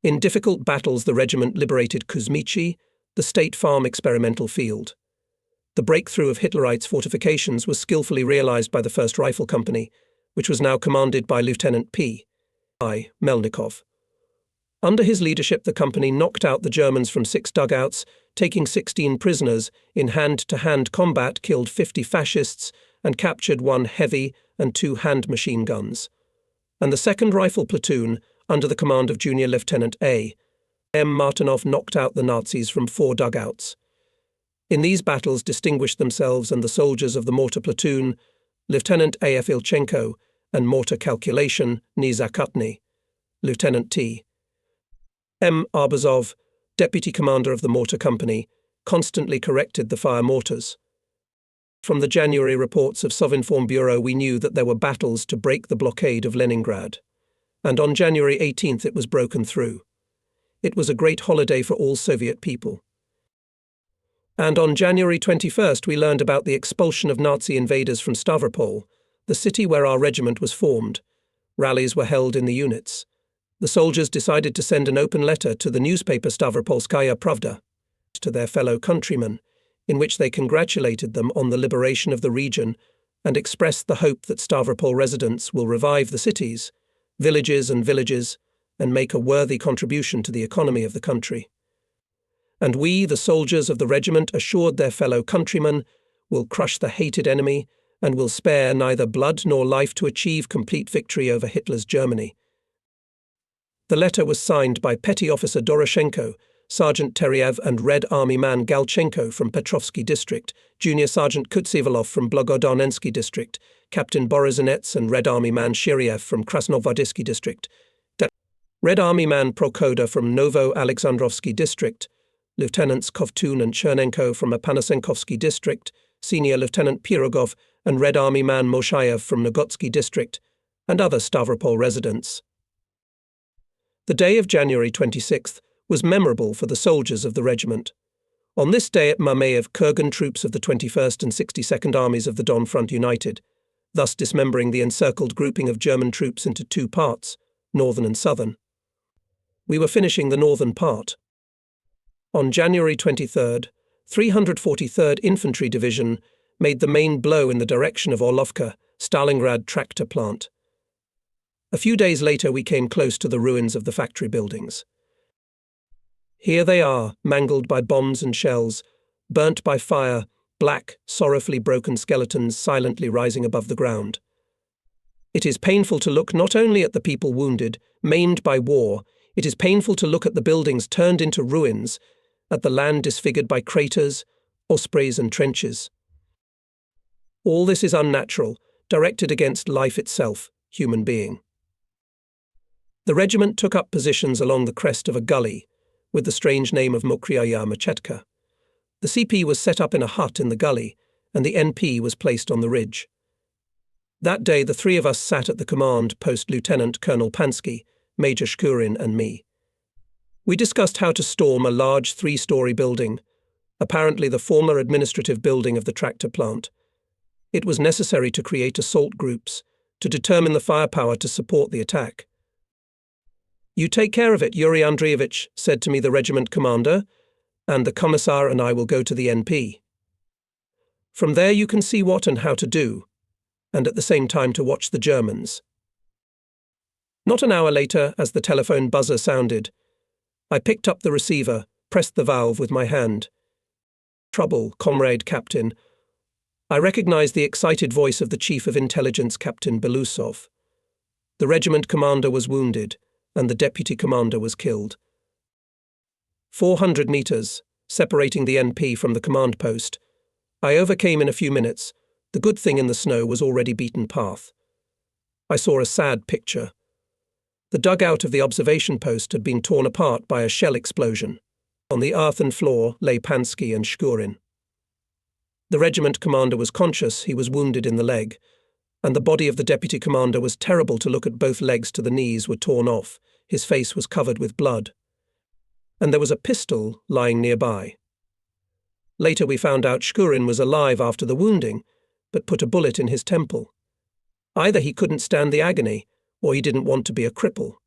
In difficult battles the regiment liberated Kuzmichi, the State Farm experimental field. The breakthrough of Hitlerites' fortifications was skillfully realized by the 1st Rifle Company, which was now commanded by Lieutenant P. I. Melnikov. Under his leadership, the company knocked out the Germans from 6 dugouts, taking 16 prisoners, in hand-to-hand combat killed 50 fascists, and captured 1 heavy and 2 hand machine guns. And the 2nd Rifle Platoon, under the command of Junior Lieutenant A. M. Martinov, knocked out the Nazis from 4 dugouts. In these battles distinguished themselves and the soldiers of the mortar platoon, Lieutenant A.F. Ilchenko, and mortar calculation, Nizakutny, Lieutenant T. M. Arbazov, deputy commander of the mortar company, constantly corrected the fire mortars. From the January reports of Sovinform Bureau we knew that there were battles to break the blockade of Leningrad, and on January 18th it was broken through. It was a great holiday for all Soviet people. And on January 21st we learned about the expulsion of Nazi invaders from Stavropol, the city where our regiment was formed, Rallies were held in the units. The soldiers decided to send an open letter to the newspaper Stavropolskaya Pravda to their fellow countrymen, in which they congratulated them on the liberation of the region and expressed the hope that Stavropol residents will revive the cities, villages and make a worthy contribution to the economy of the country. And we, the soldiers of the regiment, assured their fellow countrymen, will crush the hated enemy and will spare neither blood nor life to achieve complete victory over Hitler's Germany. The letter was signed by Petty Officer Doroshenko, Sergeant Teriev and Red Army man Galchenko from Petrovsky District, Junior Sergeant Kutsevalov from Blogodarnensky District, Captain Borozhenets and Red Army man Shiriev from Krasnovodisky District, Red Army man Prokoda from Novo-Alexandrovsky District, Lieutenants Kovtun and Chernenko from Apanasenkovsky District, Senior Lieutenant Pirogov and Red Army man Moshayev from Nogotsky District, and other Stavropol residents. The day of January 26th was memorable for the soldiers of the regiment. On this day at Mamayev, Kurgan troops of the 21st and 62nd Armies of the Don Front united, thus dismembering the encircled grouping of German troops into two parts, northern and southern. We were finishing the northern part. On January 23rd, 343rd Infantry Division made the main blow in the direction of Orlovka, Stalingrad tractor plant. A few days later we came close to the ruins of the factory buildings. Here they are, mangled by bombs and shells, burnt by fire, black, sorrowfully broken skeletons silently rising above the ground. It is painful to look not only at the people wounded, maimed by war, it is painful to look at the buildings turned into ruins, at the land disfigured by craters, ospreys and trenches. All this is unnatural, directed against life itself, human being. The regiment took up positions along the crest of a gully, with the strange name of Mokryaya Machetka. The CP was set up in a hut in the gully, and the NP was placed on the ridge. That day the three of us sat at the command post Lieutenant Colonel Pansky, Major Shkurin and me. We discussed how to storm a large 3-story building, apparently the former administrative building of the tractor plant. It was necessary to create assault groups, to determine the firepower to support the attack. "You take care of it, Yuri Andreevich," said to me the regiment commander, "and the commissar and I will go to the NP. From there you can see what and how to do, and at the same time to watch the Germans." Not an hour later, as the telephone buzzer sounded, I picked up the receiver, pressed the valve with my hand. "Trouble, comrade captain." I recognized the excited voice of the Chief of Intelligence, Captain Belousov. The regiment commander was wounded, and the deputy commander was killed. 400 meters, separating the NP from the command post, I overcame in a few minutes. The good thing in the snow was already beaten path. I saw a sad picture. The dugout of the observation post had been torn apart by a shell explosion. On the earthen floor lay Pansky and Shkurin. The regiment commander was conscious, he was wounded in the leg, and the body of the deputy commander was terrible to look at. Both legs to the knees were torn off, his face was covered with blood. And there was a pistol lying nearby. Later we found out Shkurin was alive after the wounding, but put a bullet in his temple. Either he couldn't stand the agony, or he didn't want to be a cripple.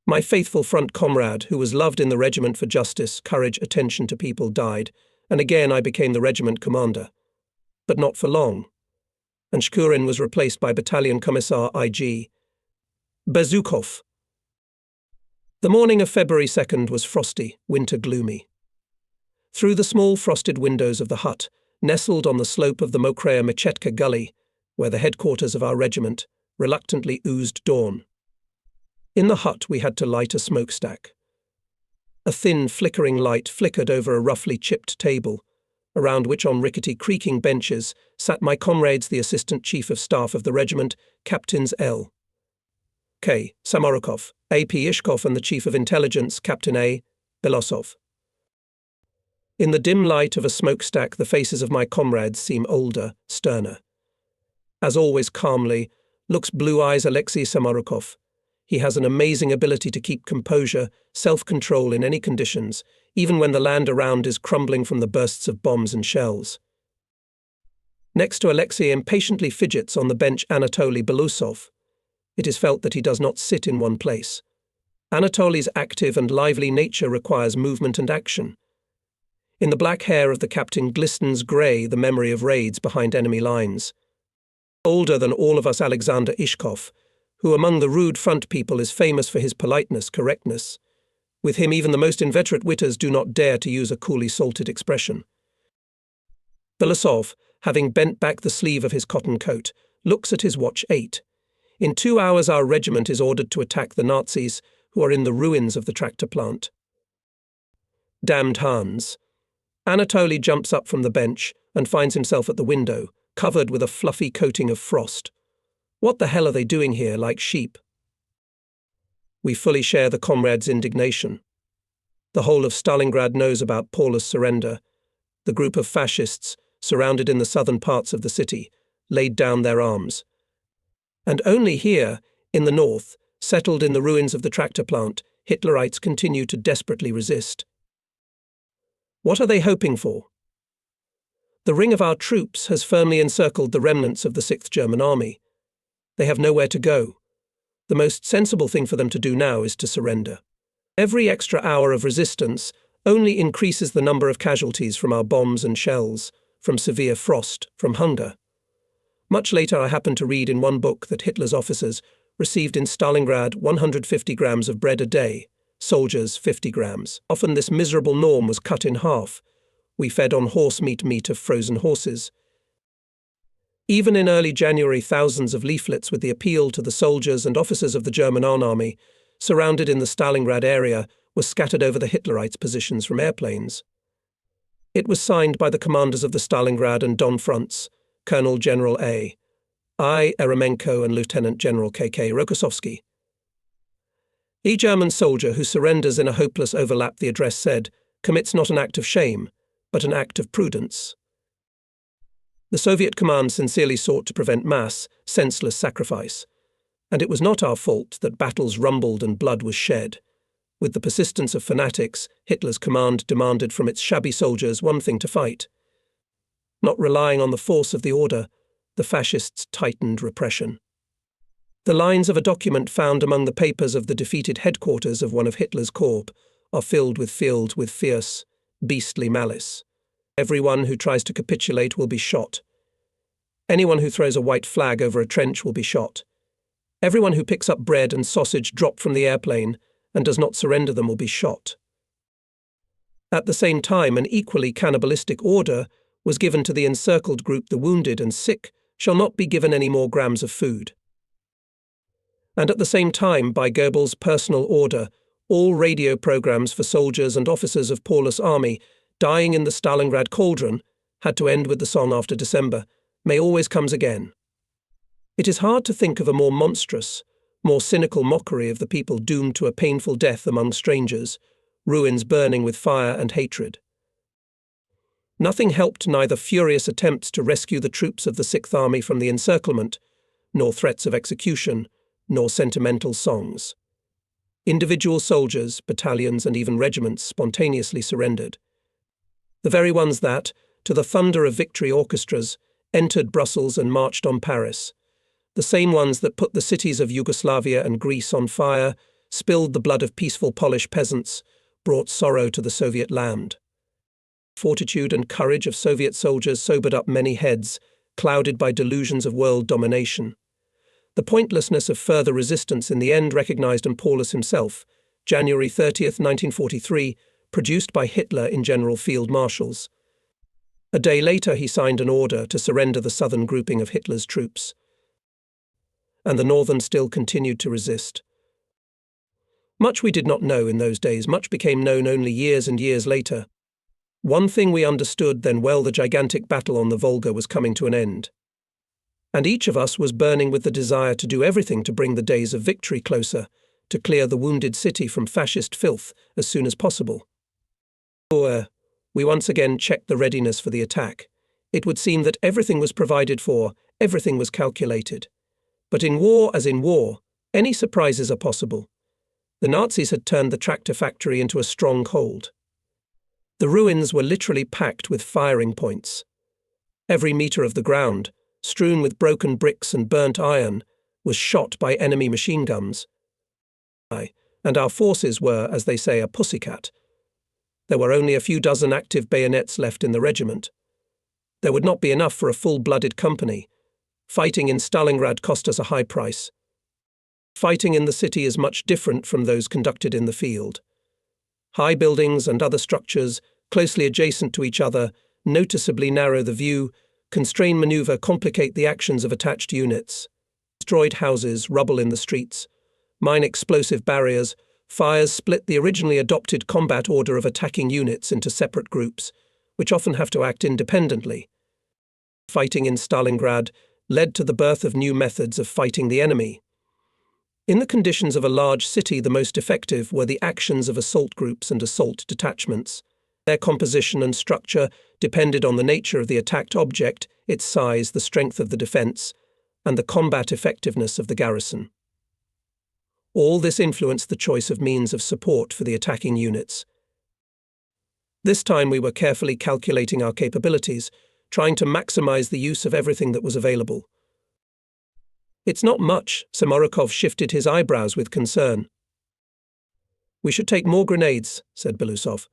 My faithful front comrade, who was loved in the regiment for justice, courage, attention to people, died, and again I became the regiment commander. But not for long. And Shkurin was replaced by Battalion Commissar I.G. Bezukov. The morning of February 2nd was frosty, winter gloomy. Through the small frosted windows of the hut, nestled on the slope of the Mokraya Machetka gully, where the headquarters of our regiment, reluctantly oozed dawn. In the hut we had to light a smokestack. A thin, flickering light flickered over a roughly chipped table, around which on rickety, creaking benches sat my comrades, the Assistant Chief of Staff of the regiment, Captains L. K. Samorukov, A.P. Ishkov and the Chief of Intelligence, Captain A. Belosov. In the dim light of a smokestack the faces of my comrades seem older, sterner. As always calmly, looks Blue Eyes Alexei Samorukov. He has an amazing ability to keep composure, self-control in any conditions, even when the land around is crumbling from the bursts of bombs and shells. Next to Alexei impatiently fidgets on the bench Anatoly Belousov. It is felt that he does not sit in one place. Anatoly's active and lively nature requires movement and action. In the black hair of the captain glistens grey the memory of raids behind enemy lines. Older than all of us Alexander Ishkov, who among the rude front people is famous for his politeness, correctness. With him even the most inveterate witters do not dare to use a coolly salted expression. Belousov, having bent back the sleeve of his cotton coat, looks at his watch 8. In 2 hours our regiment is ordered to attack the Nazis, who are in the ruins of the tractor plant. Damned Hans. Anatoly jumps up from the bench and finds himself at the window, covered with a fluffy coating of frost. What the hell are they doing here, like sheep? We fully share the comrades' indignation. The whole of Stalingrad knows about Paulus' surrender. The group of fascists, surrounded in the southern parts of the city, laid down their arms. And only here, in the north, settled in the ruins of the tractor plant, Hitlerites continue to desperately resist. What are they hoping for? The ring of our troops has firmly encircled the remnants of the 6th German Army. They have nowhere to go. The most sensible thing for them to do now is to surrender. Every extra hour of resistance only increases the number of casualties from our bombs and shells, from severe frost, from hunger. Much later I happened to read in one book that Hitler's officers received in Stalingrad 150 grams of bread a day, soldiers 50 grams. Often this miserable norm was cut in half. We fed on horse meat of frozen horses. Even in early January, thousands of leaflets with the appeal to the soldiers and officers of the German army, surrounded in the Stalingrad area, were scattered over the Hitlerites' positions from airplanes. It was signed by the commanders of the Stalingrad and Don fronts, Colonel General A. I. Eremenko and Lieutenant General K.K. Rokossovsky. A German soldier who surrenders in a hopeless overlap, the address said, commits not an act of shame, but an act of prudence. The Soviet command sincerely sought to prevent mass, senseless sacrifice. And it was not our fault that battles rumbled and blood was shed. With the persistence of fanatics, Hitler's command demanded from its shabby soldiers one thing to fight. Not relying on the force of the order, the fascists tightened repression. The lines of a document found among the papers of the defeated headquarters of one of Hitler's corps are filled with fierce, beastly malice. Everyone who tries to capitulate will be shot. Anyone who throws a white flag over a trench will be shot. Everyone who picks up bread and sausage dropped from the airplane and does not surrender them will be shot. At the same time, an equally cannibalistic order was given to the encircled group: the wounded and sick shall not be given any more grams of food. And at the same time, by Goebbels' personal order, all radio programs for soldiers and officers of Paulus' army dying in the Stalingrad cauldron had to end with the song after December, "May Always Comes Again." It is hard to think of a more monstrous, more cynical mockery of the people doomed to a painful death among strangers, ruins burning with fire and hatred. Nothing helped neither furious attempts to rescue the troops of the 6th Army from the encirclement, nor threats of execution, nor sentimental songs. Individual soldiers, battalions, and even regiments spontaneously surrendered. The very ones that, to the thunder of victory orchestras, entered Brussels and marched on Paris. The same ones that put the cities of Yugoslavia and Greece on fire, spilled the blood of peaceful Polish peasants, brought sorrow to the Soviet land. Fortitude and courage of Soviet soldiers sobered up many heads, clouded by delusions of world domination. The pointlessness of further resistance in the end recognized in Paulus himself, January 30th, 1943, produced by Hitler in General Field Marshals. A day later he signed an order to surrender the southern grouping of Hitler's troops. And the northern still continued to resist. Much we did not know in those days, much became known only years and years later. One thing we understood then well: the gigantic battle on the Volga was coming to an end. And each of us was burning with the desire to do everything to bring the days of victory closer, to clear the wounded city from fascist filth as soon as possible. We once again checked the readiness for the attack. It would seem that everything was provided for, everything was calculated. But in war as in war, any surprises are possible. The Nazis had turned the tractor factory into a stronghold. The ruins were literally packed with firing points. Every metre of the ground, strewn with broken bricks and burnt iron, was shot by enemy machine guns. And our forces were, as they say, a pussycat. There were only a few dozen active bayonets left in the regiment. There would not be enough for a full-blooded company. Fighting in Stalingrad cost us a high price. Fighting in the city is much different from those conducted in the field. High buildings and other structures, closely adjacent to each other, noticeably narrow the view, constrain maneuver, complicate the actions of attached units. Destroyed houses, rubble in the streets, mine explosive barriers, fires split the originally adopted combat order of attacking units into separate groups, which often have to act independently. Fighting in Stalingrad led to the birth of new methods of fighting the enemy. In the conditions of a large city, the most effective were the actions of assault groups and assault detachments. Their composition and structure depended on the nature of the attacked object, its size, the strength of the defense, and the combat effectiveness of the garrison. All this influenced the choice of means of support for the attacking units. This time we were carefully calculating our capabilities, trying to maximize the use of everything that was available. It's not much, Samorukov shifted his eyebrows with concern. We should take more grenades, said Belousov.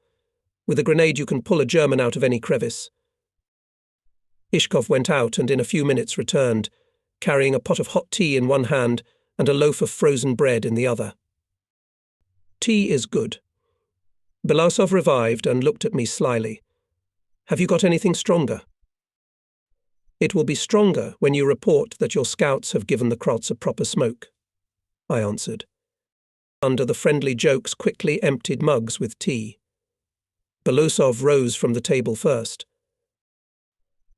With a grenade you can pull a German out of any crevice. Ishkov went out and in a few minutes returned, carrying a pot of hot tea in one hand and a loaf of frozen bread in the other. Tea is good. Belousov revived and looked at me slyly. Have you got anything stronger? It will be stronger when you report that your scouts have given the Krots a proper smoke, I answered. Under the friendly jokes quickly emptied mugs with tea. Belousov rose from the table first.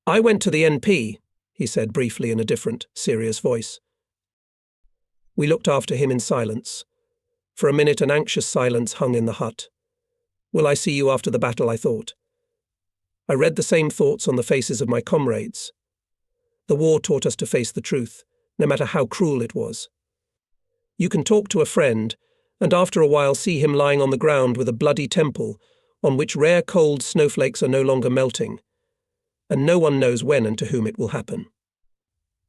I went to the NP, he said briefly in a different, serious voice. We looked after him in silence. For a minute an anxious silence hung in the hut. Will I see you after the battle, I thought. I read the same thoughts on the faces of my comrades. The war taught us to face the truth, no matter how cruel it was. You can talk to a friend, and after a while see him lying on the ground with a bloody temple, on which rare cold snowflakes are no longer melting, and no one knows when and to whom it will happen.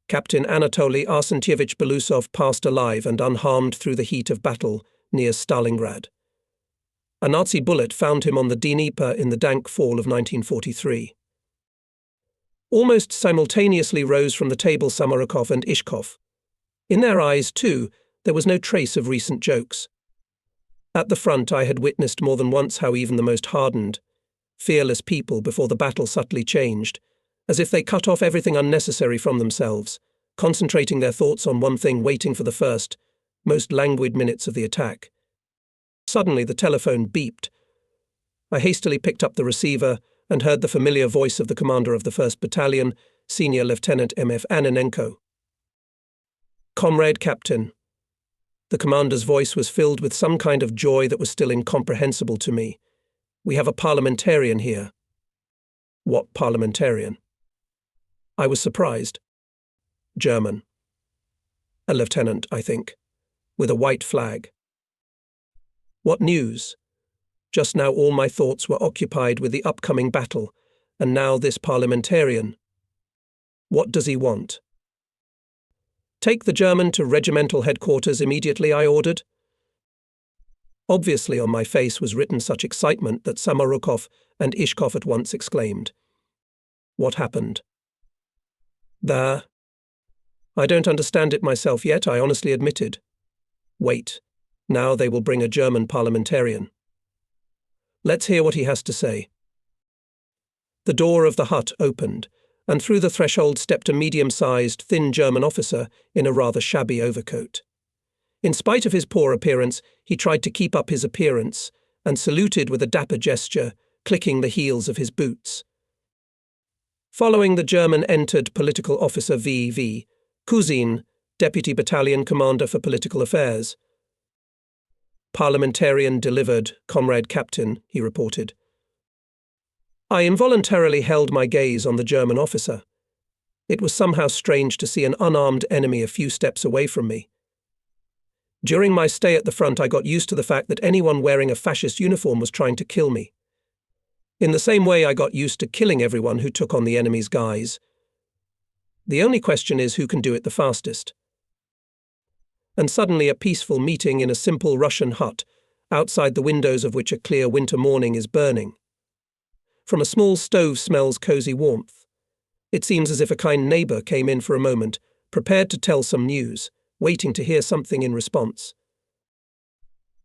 Captain Anatoly Arsentyevich Belousov passed alive and unharmed through the heat of battle near Stalingrad. A Nazi bullet found him on the Dnieper in the dank fall of 1943. Almost simultaneously rose from the table Samorukov and Ishkov. In their eyes, too, there was no trace of recent jokes. At the front I had witnessed more than once how even the most hardened, fearless people before the battle subtly changed, as if they cut off everything unnecessary from themselves, concentrating their thoughts on one thing, waiting for the first, most languid minutes of the attack. Suddenly the telephone beeped. I hastily picked up the receiver and heard the familiar voice of the commander of the 1st Battalion, Senior Lieutenant M.F. Ananenko. Comrade Captain. The commander's voice was filled with some kind of joy that was still incomprehensible to me. We have a parliamentarian here. What parliamentarian? I was surprised. German. A lieutenant, I think, with a white flag. What news? Just now all my thoughts were occupied with the upcoming battle, and now this parliamentarian. What does he want? Take the German to regimental headquarters immediately, I ordered. Obviously on my face was written such excitement that Samorukov and Ishkov at once exclaimed. What happened? There. I don't understand it myself yet, I honestly admitted. Wait. Now they will bring a German parliamentarian. Let's hear what he has to say. The door of the hut opened, and through the threshold stepped a medium-sized, thin German officer in a rather shabby overcoat. In spite of his poor appearance, he tried to keep up his appearance, and saluted with a dapper gesture, clicking the heels of his boots. Following the German entered political officer V.V. Kuzin, Deputy Battalion Commander for Political Affairs. Parliamentarian delivered, Comrade Captain, he reported. I involuntarily held my gaze on the German officer. It was somehow strange to see an unarmed enemy a few steps away from me. During my stay at the front, I got used to the fact that anyone wearing a fascist uniform was trying to kill me. In the same way, I got used to killing everyone who took on the enemy's guise. The only question is who can do it the fastest. and suddenly a peaceful meeting in a simple Russian hut, outside the windows of which a clear winter morning is burning. From a small stove smells cozy warmth. It seems as if a kind neighbour came in for a moment, prepared to tell some news, waiting to hear something in response.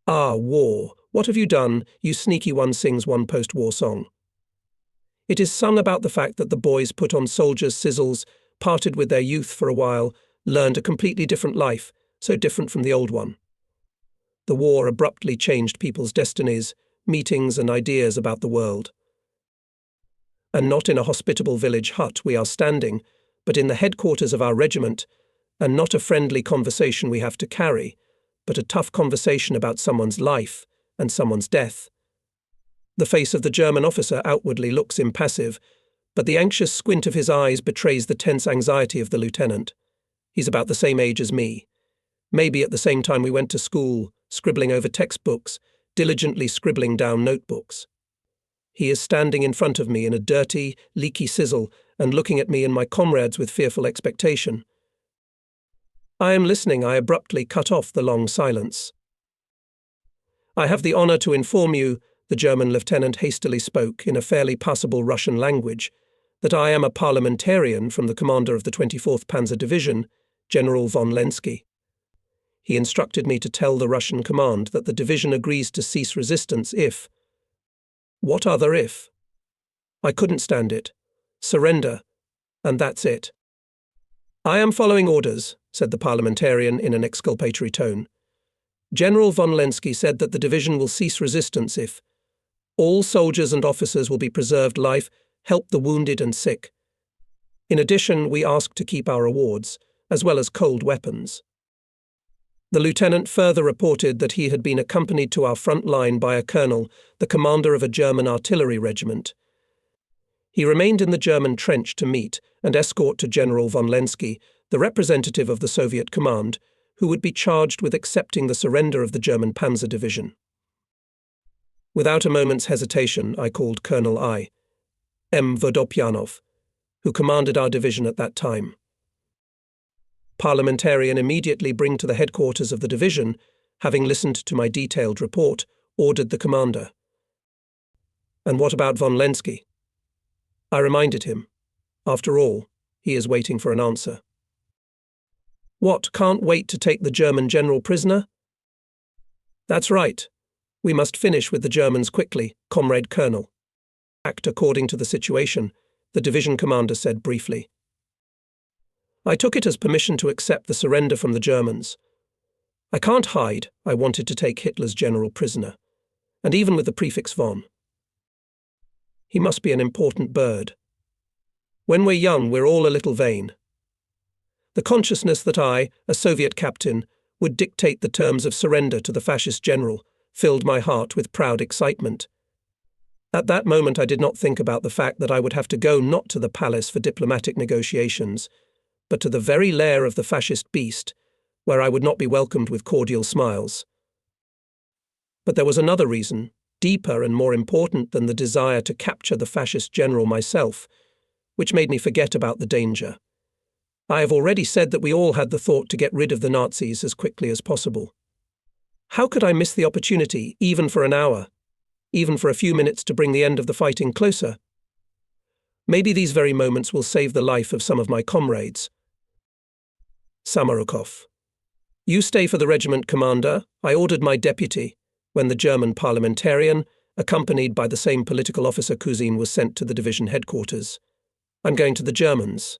"Ah, war, what have you done, you sneaky one," sings one post-war song. It is sung about the fact that the boys put on soldiers' sizzles, parted with their youth for a while, learned a completely different life, so different from the old one. The war abruptly changed people's destinies, meetings and ideas about the world. And not in a hospitable village hut we are standing, but in the headquarters of our regiment, and not a friendly conversation we have to carry, but a tough conversation about someone's life and someone's death. The face of the German officer outwardly looks impassive, but the anxious squint of his eyes betrays the tense anxiety of the lieutenant. He's about the same age as me. Maybe at the same time we went to school, scribbling over textbooks, diligently scribbling down notebooks. He is standing in front of me in a dirty, leaky sizzle and looking at me and my comrades with fearful expectation. I am listening. I abruptly cut off the long silence. "I have the honour to inform you," the German lieutenant hastily spoke in a fairly passable Russian language, "that I am a parliamentarian from the commander of the 24th Panzer Division, General von Lenski. He instructed me to tell the Russian command that the division agrees to cease resistance if—" What other if? I couldn't stand it. Surrender. And that's it. "I am following orders," said the parliamentarian in an exculpatory tone. "General von Lenski said that the division will cease resistance if all soldiers and officers will be preserved life, help the wounded and sick. In addition, we ask to keep our awards, as well as cold weapons." The lieutenant further reported that he had been accompanied to our front line by a colonel, the commander of a German artillery regiment. He remained in the German trench to meet and escort to General von Lenski, the representative of the Soviet command, who would be charged with accepting the surrender of the German Panzer Division. Without a moment's hesitation, I called Colonel M. Vodopyanov, who commanded our division at that time. Parliamentarian immediately bring to the headquarters of the division, having listened to my detailed report, ordered the commander. "And what about von Lenski?" I reminded him. After all, he is waiting for an answer. "What, can't wait to take the German general prisoner?" "That's right. We must finish with the Germans quickly, Comrade Colonel." "Act according to the situation," the division commander said briefly. I took it as permission to accept the surrender from the Germans. I can't hide, I wanted to take Hitler's general prisoner, and even with the prefix von. He must be an important bird. When we're young, we're all a little vain. The consciousness that I, a Soviet captain, would dictate the terms of surrender to the fascist general filled my heart with proud excitement. At that moment I did not think about the fact that I would have to go not to the palace for diplomatic negotiations, but to the very lair of the fascist beast, where I would not be welcomed with cordial smiles. But there was another reason, deeper and more important than the desire to capture the fascist general myself, which made me forget about the danger. I have already said that we all had the thought to get rid of the Nazis as quickly as possible. How could I miss the opportunity, even for an hour, even for a few minutes, to bring the end of the fighting closer? Maybe these very moments will save the life of some of my comrades. Samorukov. "You stay for the regiment, Commander," I ordered my deputy, when the German parliamentarian, accompanied by the same political officer Kuzin, was sent to the division headquarters. "I'm going to the Germans."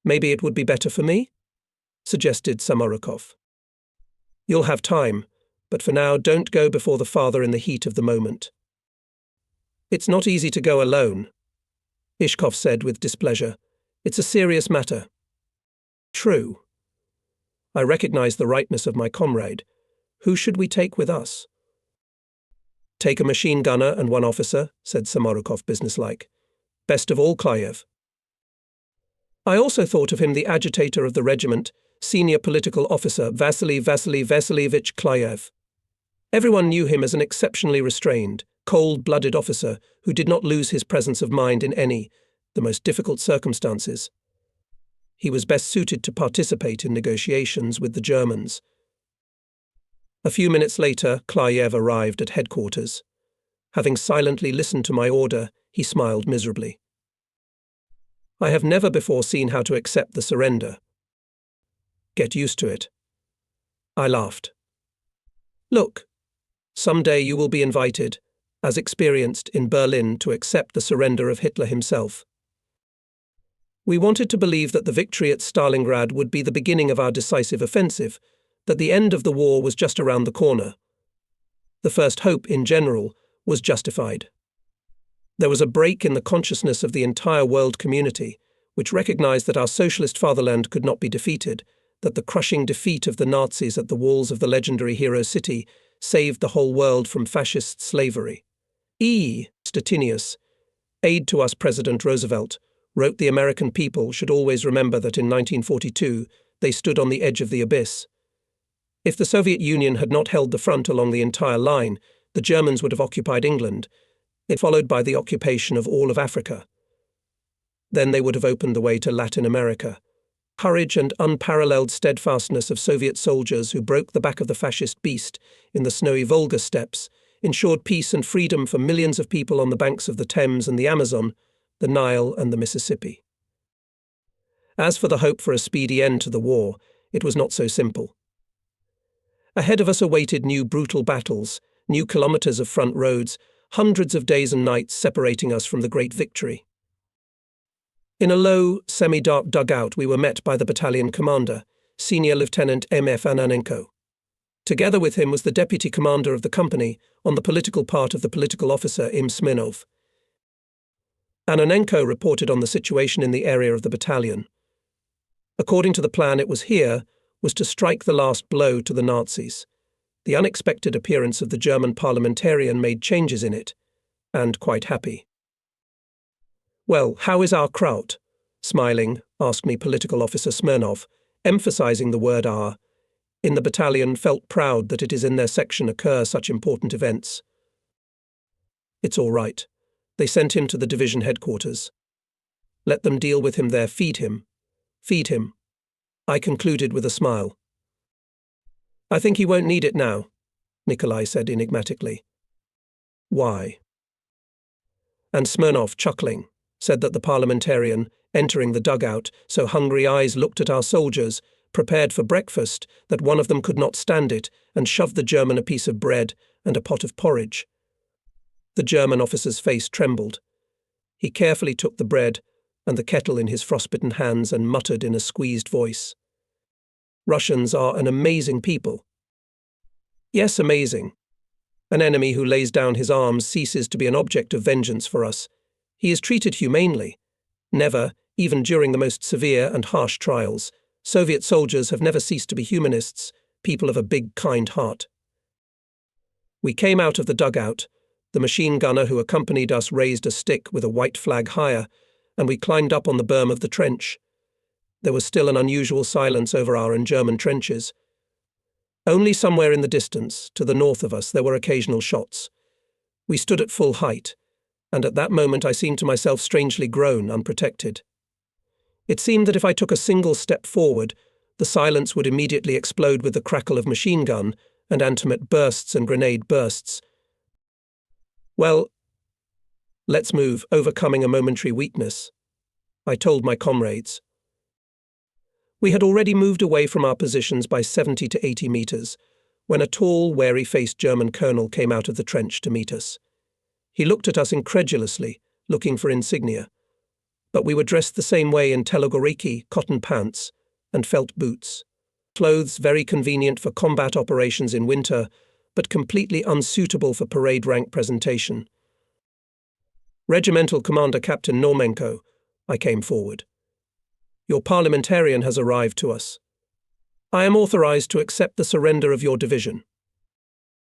"Maybe it would be better for me?" suggested Samorukov. "You'll have time, but for now don't go before the father in the heat of the moment." "It's not easy to go alone," Ishkov said with displeasure. "It's a serious matter." True. I recognized the rightness of my comrade. Who should we take with us? "Take a machine gunner and one officer," said Samorukov businesslike. "Best of all, Klayev." I also thought of him, the agitator of the regiment, senior political officer Vasily Vasilievich Klayev. Everyone knew him as an exceptionally restrained, cold-blooded officer who did not lose his presence of mind in any, the most difficult circumstances. He was best suited to participate in negotiations with the Germans. A few minutes later, Klayev arrived at headquarters. Having silently listened to my order, he smiled miserably. I have never before seen how to accept the surrender. Get used to it. I laughed. Look, someday you will be invited, as experienced in Berlin, to accept the surrender of Hitler himself. We wanted to believe that the victory at Stalingrad would be the beginning of our decisive offensive, that the end of the war was just around the corner. The first hope, in general, was justified. There was a break in the consciousness of the entire world community, which recognized that our socialist fatherland could not be defeated, that the crushing defeat of the Nazis at the walls of the legendary hero city saved the whole world from fascist slavery. Statinius, aide to us President Roosevelt, wrote the American people should always remember that in 1942 they stood on the edge of the abyss. If the Soviet Union had not held the front along the entire line, the Germans would have occupied England, followed by the occupation of all of Africa. Then they would have opened the way to Latin America. Courage and unparalleled steadfastness of Soviet soldiers who broke the back of the fascist beast in the snowy Volga steppes ensured peace and freedom for millions of people on the banks of the Thames and the Amazon, the Nile and the Mississippi. As for the hope for a speedy end to the war, it was not so simple. Ahead of us awaited new brutal battles, new kilometers of front roads, hundreds of days and nights separating us from the great victory. In a low, semi-dark dugout we were met by the battalion commander, Senior Lieutenant M.F. Ananenko. Together with him was the deputy commander of the company, on the political part of the political officer Im Smirnov. Ananenko reported on the situation in the area of the battalion. According to the plan, it was to strike the last blow to the Nazis. The unexpected appearance of the German parliamentarian made changes in it, and quite happy. "Well, how is our Kraut?" Smiling, asked me political officer Smirnov, emphasizing the word our. In the battalion felt proud that it is in their section occur such important events. "It's all right. They sent him to the division headquarters. Let them deal with him there, feed him. Feed him," I concluded with a smile. "I think he won't need it now," Nikolai said enigmatically. "Why?" And Smirnov, chuckling, said that the parliamentarian, entering the dugout, so hungry eyes looked at our soldiers, prepared for breakfast, that one of them could not stand it, and shoved the German a piece of bread and a pot of porridge. The German officer's face trembled. He carefully took the bread and the kettle in his frostbitten hands and muttered in a squeezed voice, "Russians are an amazing people." "Yes, amazing. An enemy who lays down his arms ceases to be an object of vengeance for us. He is treated humanely. Never, even during the most severe and harsh trials, Soviet soldiers have never ceased to be humanists, people of a big, kind heart." We came out of the dugout. The machine gunner who accompanied us raised a stick with a white flag higher, and we climbed up on the berm of the trench. There was still an unusual silence over our and German trenches. Only somewhere in the distance, to the north of us, there were occasional shots. We stood at full height, and at that moment I seemed to myself strangely grown, unprotected. It seemed that if I took a single step forward, the silence would immediately explode with the crackle of machine gun and antimate bursts and grenade bursts. "Well, let's move, overcoming a momentary weakness," I told my comrades. We had already moved away from our positions by 70 to 80 meters, when a tall, wary-faced German colonel came out of the trench to meet us. He looked at us incredulously, looking for insignia. But we were dressed the same way in Telogoriki cotton pants and felt boots. Clothes very convenient for combat operations in winter, but completely unsuitable for parade rank presentation. "Regimental Commander Captain Normenko," I came forward. "Your parliamentarian has arrived to us. I am authorized to accept the surrender of your division."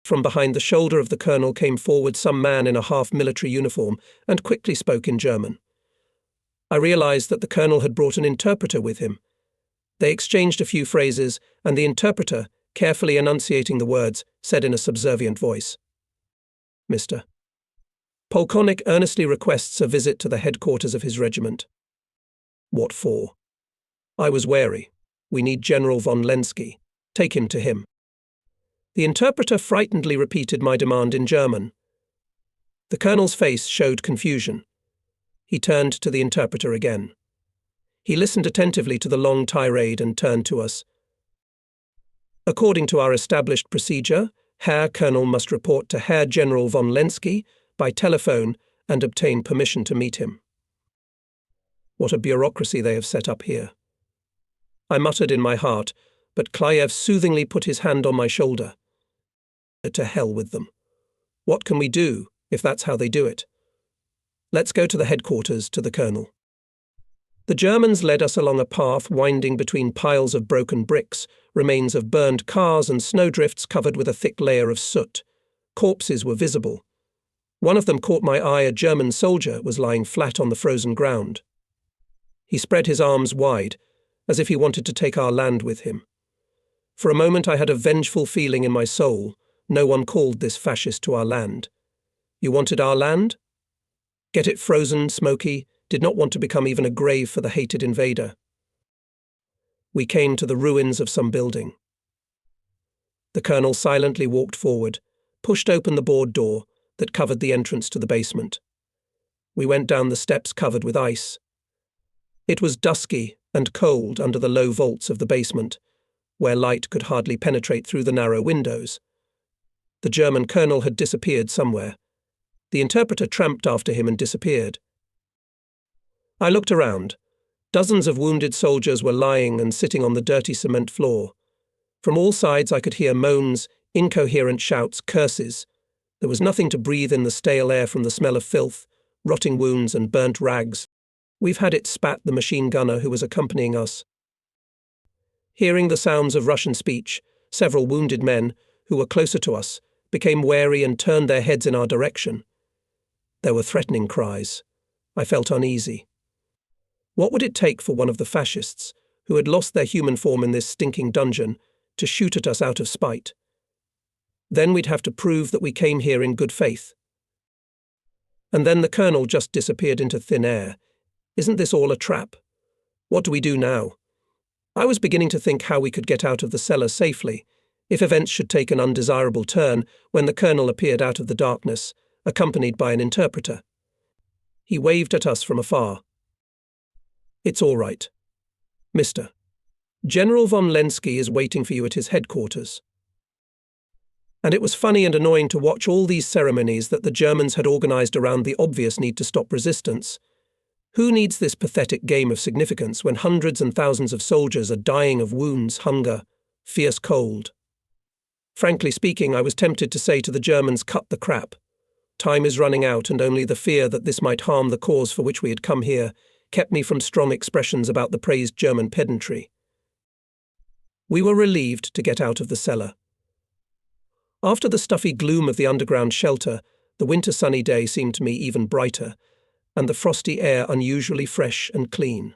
From behind the shoulder of the colonel came forward some man in a half-military uniform and quickly spoke in German. I realized that the colonel had brought an interpreter with him. They exchanged a few phrases, and the interpreter, carefully enunciating the words, said in a subservient voice, "Mr. Polkovnik earnestly requests a visit to the headquarters of his regiment." "What for?" I was wary. We need General von Lenski. Take him to him. The interpreter frightenedly repeated my demand in German. The colonel's face showed confusion. He turned to the interpreter again. He listened attentively to the long tirade and turned to us. According to our established procedure, Herr Colonel must report to Herr General von Lenski by telephone and obtain permission to meet him. What a bureaucracy they have set up here. I muttered in my heart, but Klayev soothingly put his hand on my shoulder. To hell with them. What can we do, if that's how they do it? Let's go to the headquarters, to the colonel. The Germans led us along a path winding between piles of broken bricks, remains of burned cars and snowdrifts covered with a thick layer of soot. Corpses were visible. One of them caught my eye. A German soldier was lying flat on the frozen ground. He spread his arms wide, as if he wanted to take our land with him. For a moment I had a vengeful feeling in my soul. No one called this fascist to our land. You wanted our land? Get it frozen, smoky, did not want to become even a grave for the hated invader. We came to the ruins of some building. The colonel silently walked forward, pushed open the board door that covered the entrance to the basement. We went down the steps covered with ice. It was dusky and cold under the low vaults of the basement, where light could hardly penetrate through the narrow windows. The German colonel had disappeared somewhere. The interpreter tramped after him and disappeared. I looked around. Dozens of wounded soldiers were lying and sitting on the dirty cement floor. From all sides I could hear moans, incoherent shouts, curses. There was nothing to breathe in the stale air from the smell of filth, rotting wounds and burnt rags. We've had it, spat the machine gunner who was accompanying us. Hearing the sounds of Russian speech, several wounded men, who were closer to us, became wary and turned their heads in our direction. There were threatening cries. I felt uneasy. What would it take for one of the fascists, who had lost their human form in this stinking dungeon, to shoot at us out of spite? Then we'd have to prove that we came here in good faith. And then the colonel just disappeared into thin air. Isn't this all a trap? What do we do now? I was beginning to think how we could get out of the cellar safely, if events should take an undesirable turn, when the colonel appeared out of the darkness, accompanied by an interpreter. He waved at us from afar. It's all right. Mister. General von Lenski is waiting for you at his headquarters. And it was funny and annoying to watch all these ceremonies that the Germans had organized around the obvious need to stop resistance. Who needs this pathetic game of significance when hundreds and thousands of soldiers are dying of wounds, hunger, fierce cold? Frankly speaking, I was tempted to say to the Germans, cut the crap. Time is running out, and only the fear that this might harm the cause for which we had come here kept me from strong expressions about the praised German pedantry. We were relieved to get out of the cellar. After the stuffy gloom of the underground shelter, the winter sunny day seemed to me even brighter, and the frosty air unusually fresh and clean.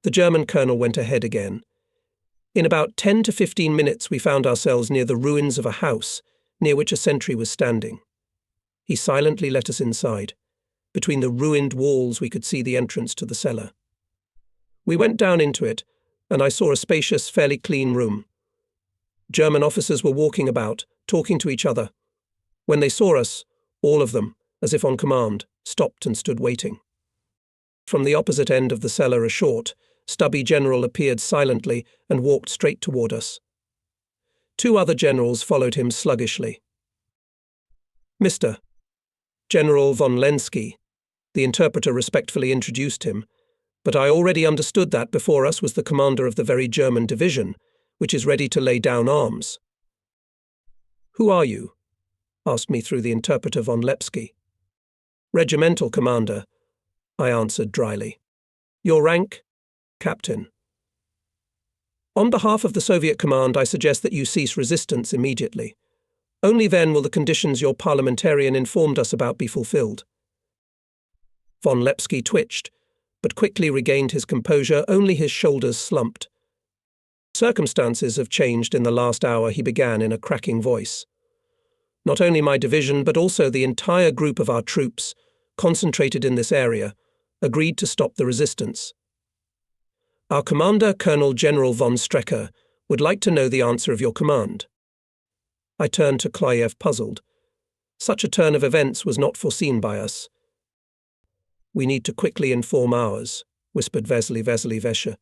The German colonel went ahead again. In about 10 to 15 minutes we found ourselves near the ruins of a house, near which a sentry was standing. He silently let us inside. Between the ruined walls we could see the entrance to the cellar. We went down into it, and I saw a spacious, fairly clean room. German officers were walking about, talking to each other. When they saw us, all of them, as if on command, stopped and stood waiting. From the opposite end of the cellar, a short, stubby general appeared silently and walked straight toward us. Two other generals followed him sluggishly. Mr. General von Lenski, the interpreter respectfully introduced him, but I already understood that before us was the commander of the very German division, which is ready to lay down arms. Who are you? Asked me through the interpreter von Lepsky. Regimental commander, I answered dryly. Your rank? Captain. On behalf of the Soviet command, I suggest that you cease resistance immediately. Only then will the conditions your parliamentarian informed us about be fulfilled. Von Lepsky twitched, but quickly regained his composure. Only his shoulders slumped. Circumstances have changed in the last hour, he began in a cracking voice. Not only my division, but also the entire group of our troops, concentrated in this area, agreed to stop the resistance. Our commander, Colonel General von Strecker, would like to know the answer of your command. I turned to Klyev, puzzled. Such a turn of events was not foreseen by us. We need to quickly inform ours, whispered Vesely Veshe.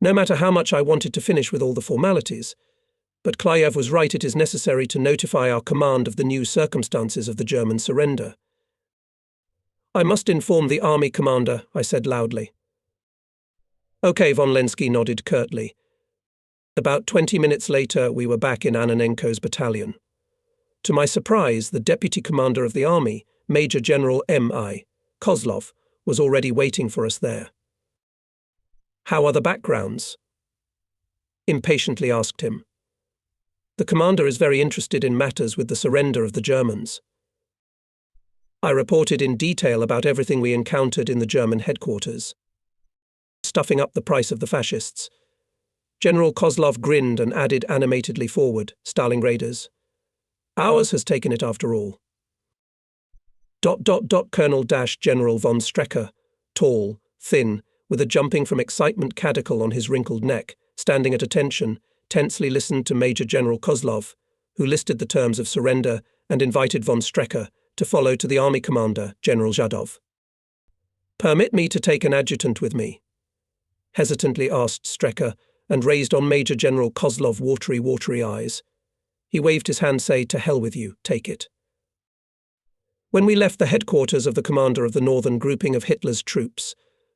No matter how much I wanted to finish with all the formalities, but Klyev was right, it is necessary to notify our command of the new circumstances of the German surrender. I must inform the army commander, I said loudly. Okay, von Lenski nodded curtly. About 20 minutes later, we were back in Ananenko's battalion. To my surprise, the deputy commander of the army, Major General M.I. Kozlov, was already waiting for us there. How are the backgrounds? Impatiently asked him. The commander is very interested in matters with the surrender of the Germans. I reported in detail about everything we encountered in the German headquarters, stuffing up the price of the fascists. General Kozlov grinned and added animatedly forward, Stalingraders. Ours has taken it after all. Colonel von Strecker, tall, thin, with a jumping from excitement cadacle on his wrinkled neck, standing at attention, tensely listened to Major General Kozlov, who listed the terms of surrender and invited von Strecker to follow to the army commander, General Zhadov. Permit me to take an adjutant with me, hesitantly asked Strecker, and raised on Major General Kozlov watery eyes. He waved his hand, say, to hell with you, take it. When we left the headquarters of the commander of the northern grouping of Hitler's troops,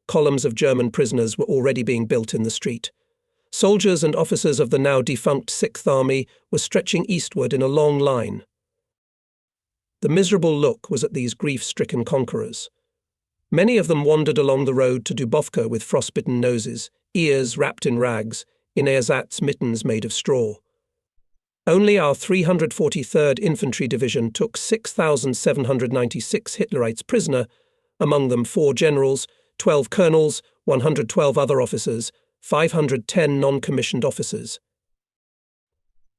columns of German prisoners were already being built in the street. Soldiers and officers of the now defunct 6th Army were stretching eastward in a long line. The miserable look was at these grief-stricken conquerors. Many of them wandered along the road to Dubovka with frostbitten noses, ears wrapped in rags, in ersatz mittens made of straw. Only our 343rd Infantry Division took 6,796 Hitlerites prisoner, among them 4 generals, 12 colonels, 112 other officers, 510 non-commissioned officers.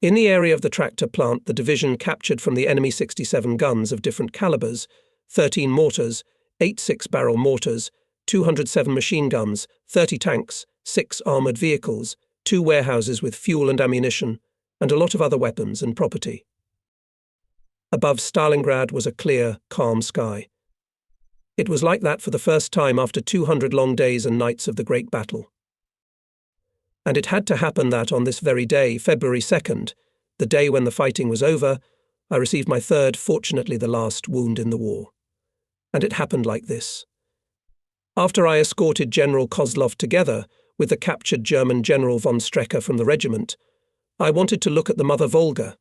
In the area of the tractor plant, the division captured from the enemy 67 guns of different calibers, 13 mortars, 8 6-barrel mortars, 207 machine guns, 30 tanks, 6 armoured vehicles, 2 warehouses with fuel and ammunition, and a lot of other weapons and property. Above Stalingrad was a clear, calm sky. It was like that for the first time after 200 long days and nights of the Great Battle. And it had to happen that on this very day, February 2nd, the day when the fighting was over, I received my third, fortunately the last, wound in the war. And it happened like this. After I escorted General Kozlov together with the captured German General von Strecker from the regiment, I wanted to look at the Mother Volga,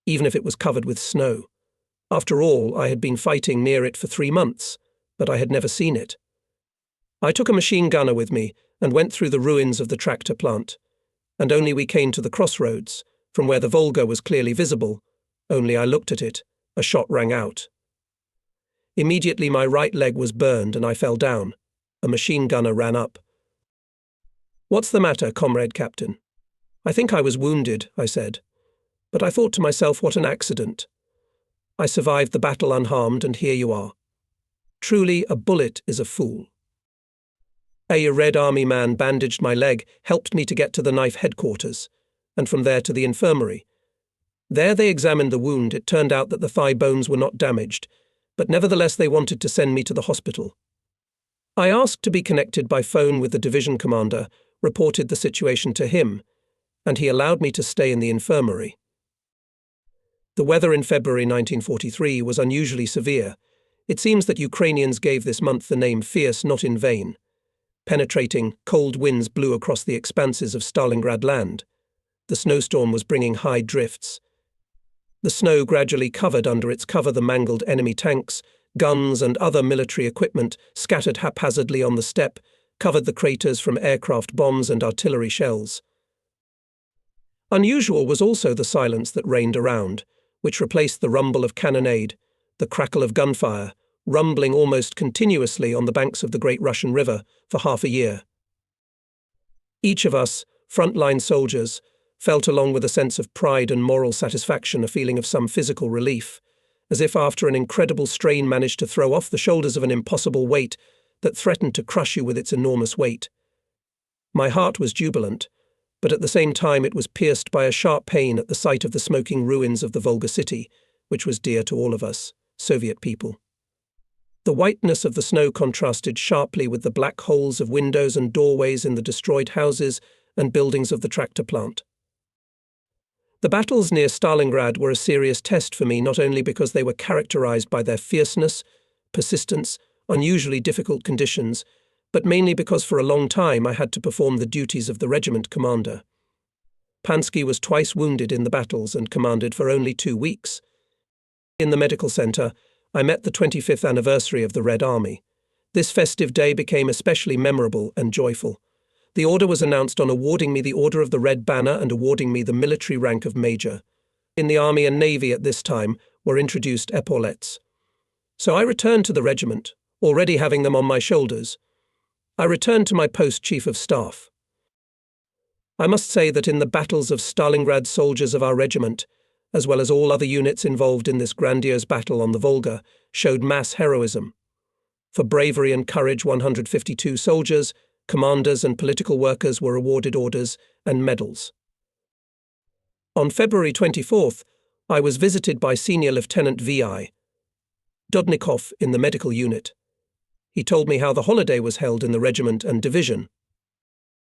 even if it was covered with snow. After all, I had been fighting near it for 3 months, but I had never seen it. I took a machine gunner with me and went through the ruins of the tractor plant, and only we came to the crossroads, from where the Volga was clearly visible, only I looked at it, a shot rang out. Immediately my right leg was burned and I fell down. A machine gunner ran up. "What's the matter, comrade captain?" "I think I was wounded," I said. But I thought to myself, what an accident. I survived the battle unharmed, and here you are. Truly, a bullet is a fool. A Red Army man bandaged my leg, helped me to get to the knife headquarters, and from there to the infirmary. There they examined the wound. It turned out that the thigh bones were not damaged, but nevertheless they wanted to send me to the hospital. I asked to be connected by phone with the division commander, reported the situation to him, and he allowed me to stay in the infirmary. The weather in February 1943 was unusually severe. It seems that Ukrainians gave this month the name fierce not in vain. Penetrating, cold winds blew across the expanses of Stalingrad land. The snowstorm was bringing high drifts. The snow gradually covered under its cover the mangled enemy tanks, guns and other military equipment scattered haphazardly on the steppe, covered the craters from aircraft bombs and artillery shells. Unusual was also the silence that reigned around, which replaced the rumble of cannonade, the crackle of gunfire, rumbling almost continuously on the banks of the Great Russian River for half a year. Each of us, frontline soldiers, felt along with a sense of pride and moral satisfaction a feeling of some physical relief, as if after an incredible strain managed to throw off the shoulders of an impossible weight that threatened to crush you with its enormous weight. My heart was jubilant, but at the same time it was pierced by a sharp pain at the sight of the smoking ruins of the Volga city, which was dear to all of us, Soviet people. The whiteness of the snow contrasted sharply with the black holes of windows and doorways in the destroyed houses and buildings of the tractor plant. The battles near Stalingrad were a serious test for me, not only because they were characterized by their fierceness, persistence, unusually difficult conditions, but mainly because for a long time I had to perform the duties of the regiment commander. Pansky was twice wounded in the battles and commanded for only 2 weeks. In the medical center, I met the 25th anniversary of the Red Army. This festive day became especially memorable and joyful. The order was announced on awarding me the Order of the Red Banner and awarding me the military rank of Major. In the Army and Navy at this time were introduced epaulettes. So I returned to the regiment, already having them on my shoulders. I returned to my post Chief of Staff. I must say that in the battles of Stalingrad, soldiers of our regiment, as well as all other units involved in this grandiose battle on the Volga, showed mass heroism. For bravery and courage, 152 soldiers, commanders and political workers were awarded orders and medals. On February 24th, I was visited by Senior Lieutenant V.I. Dodnikov in the medical unit. He told me how the holiday was held in the regiment and division.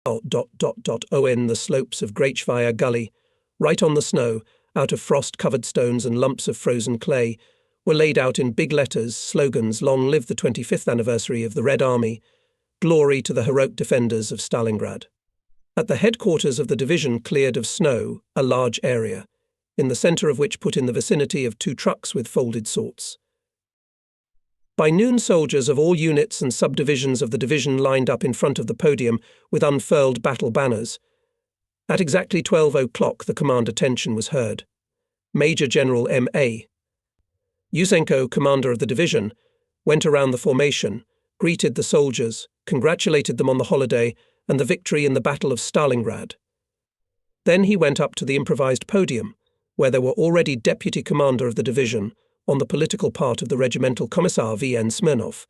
On the slopes of Grachvaya Gully, right on the snow, out of frost-covered stones and lumps of frozen clay, were laid out in big letters slogans: "Long live the 25th anniversary of the Red Army, glory to the heroic defenders of Stalingrad." At the headquarters of the division, cleared of snow, a large area, in the center of which put in the vicinity of 2 trucks with folded swords. By noon, soldiers of all units and subdivisions of the division lined up in front of the podium with unfurled battle banners. At exactly 12 o'clock, the command attention was heard. Major General M.A. Yusenko, commander of the division, went around the formation, greeted the soldiers, congratulated them on the holiday and the victory in the Battle of Stalingrad. Then he went up to the improvised podium, where there were already Deputy Commander of the division, on the political part of the regimental Commissar V.N. Smirnov,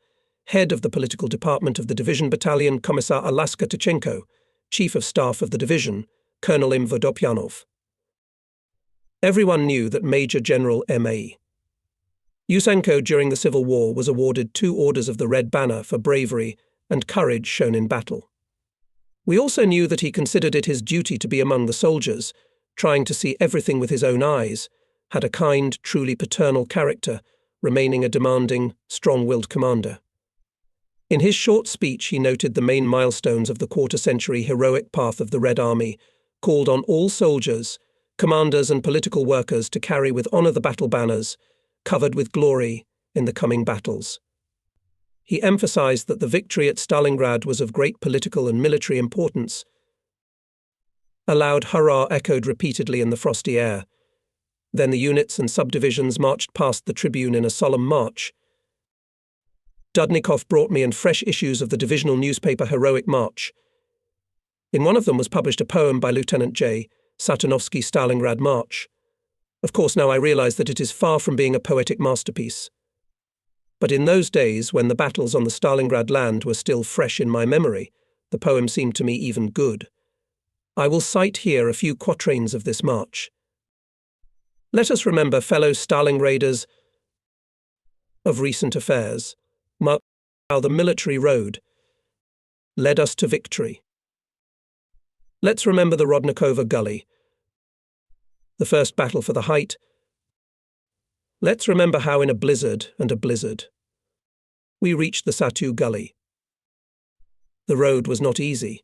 head of the political department of the division battalion Commissar Alaska Tichenko, Chief of Staff of the division, Colonel M. Vodopyanov. Everyone knew that Major General M.A. Yusenko during the Civil War was awarded 2 Orders of the Red Banner for bravery and courage shown in battle. We also knew that he considered it his duty to be among the soldiers, trying to see everything with his own eyes, had a kind, truly paternal character, remaining a demanding, strong-willed commander. In his short speech, he noted the main milestones of the quarter-century heroic path of the Red Army, called on all soldiers, commanders and political workers to carry with honor the battle banners, covered with glory in the coming battles. He emphasized that the victory at Stalingrad was of great political and military importance. A loud hurrah echoed repeatedly in the frosty air. Then the units and subdivisions marched past the tribune in a solemn march. Dudnikov brought me in fresh issues of the divisional newspaper Heroic March. In one of them was published a poem by Lieutenant J. Satanovsky, Stalingrad March. Of course, now I realize that it is far from being a poetic masterpiece. But in those days, when the battles on the Stalingrad land were still fresh in my memory, the poem seemed to me even good. I will cite here a few quatrains of this march. Let us remember, fellow Stalingraders, of recent affairs, how the military road led us to victory. Let's remember the Rodnikova Gully, the first battle for the height. Let's remember how in a blizzard we reached the Satu Gully. The road was not easy.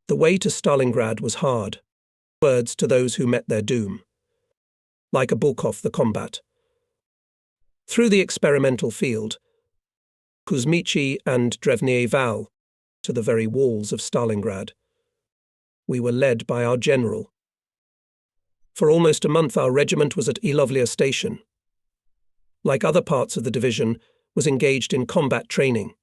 The way to Stalingrad was hard. Words to those who met their doom. Like a Bulkov, the combat. Through the experimental field, Kuzmichi and Drevnie Val, to the very walls of Stalingrad. We were led by our general. For almost a month our regiment was at Ilovlia station. Like other parts of the division, was engaged in combat training.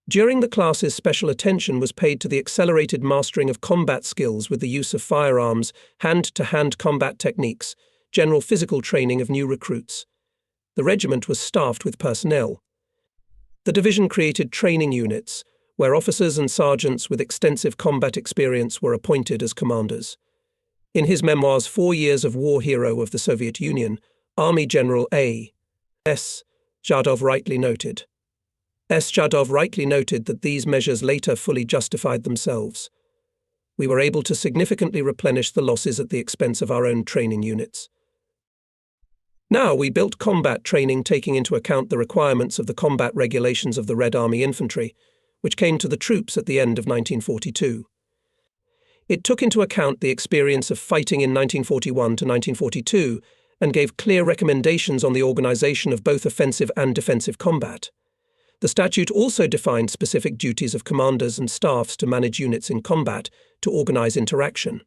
During the classes, special attention was paid to the accelerated mastering of combat skills with the use of firearms, hand-to-hand combat techniques, general physical training of new recruits. The regiment was staffed with personnel. The division created training units, where officers and sergeants with extensive combat experience were appointed as commanders. In his memoirs 4 Years of War Hero of the Soviet Union, Army General A.S. Zhadov rightly noted that these measures later fully justified themselves. We were able to significantly replenish the losses at the expense of our own training units. Now, we built combat training taking into account the requirements of the combat regulations of the Red Army Infantry, which came to the troops at the end of 1942. It took into account the experience of fighting in 1941 to 1942 and gave clear recommendations on the organization of both offensive and defensive combat. The statute also defined specific duties of commanders and staffs to manage units in combat, to organize interaction.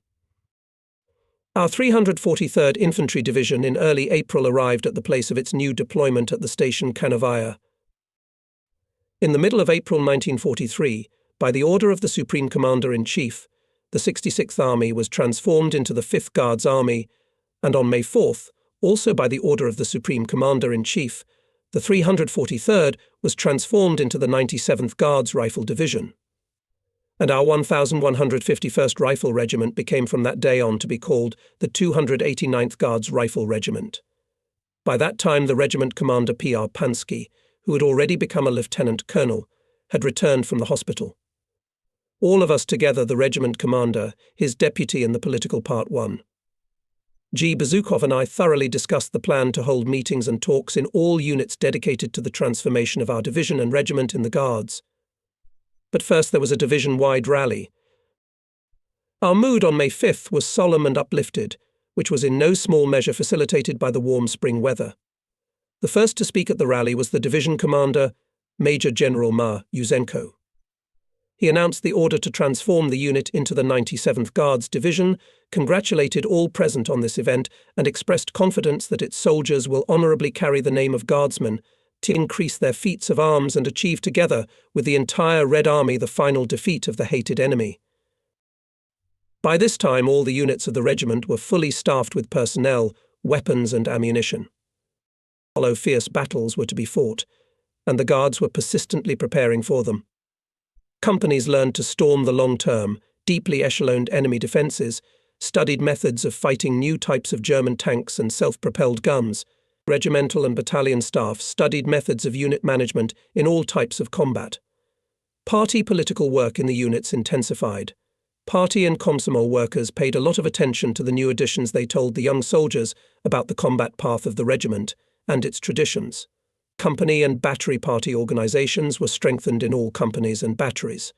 Our 343rd Infantry Division in early April arrived at the place of its new deployment at the station Kanovaya. In the middle of April 1943, by the order of the Supreme Commander-in-Chief, the 66th Army was transformed into the 5th Guards Army, and on May 4th, also by the order of the Supreme Commander-in-Chief, the 343rd was transformed into the 97th Guards Rifle Division. And our 1151st Rifle Regiment became from that day on to be called the 289th Guards Rifle Regiment. By that time the regiment commander P.R. Pansky, who had already become a lieutenant colonel, had returned from the hospital. All of us together, the regiment commander, his deputy and the political part 1. G. Bazukov and I thoroughly discussed the plan to hold meetings and talks in all units dedicated to the transformation of our division and regiment in the Guards. But first there was a division-wide rally. Our mood on May 5th was solemn and uplifted, which was in no small measure facilitated by the warm spring weather. The first to speak at the rally was the division commander, Major General Ma Yuzenko. He announced the order to transform the unit into the 97th Guards Division, congratulated all present on this event, and expressed confidence that its soldiers will honorably carry the name of Guardsmen to increase their feats of arms and achieve together with the entire Red Army the final defeat of the hated enemy. By this time all the units of the regiment were fully staffed with personnel, weapons and ammunition. Although fierce battles were to be fought, and the Guards were persistently preparing for them. Companies learned to storm the long-term, deeply echeloned enemy defences, studied methods of fighting new types of German tanks and self-propelled guns. Regimental and battalion staff studied methods of unit management in all types of combat. Party political work in the units intensified. Party and Komsomol workers paid a lot of attention to the new additions. They told the young soldiers about the combat path of the regiment and its traditions. Company and battery party organizations were strengthened in all companies and batteries.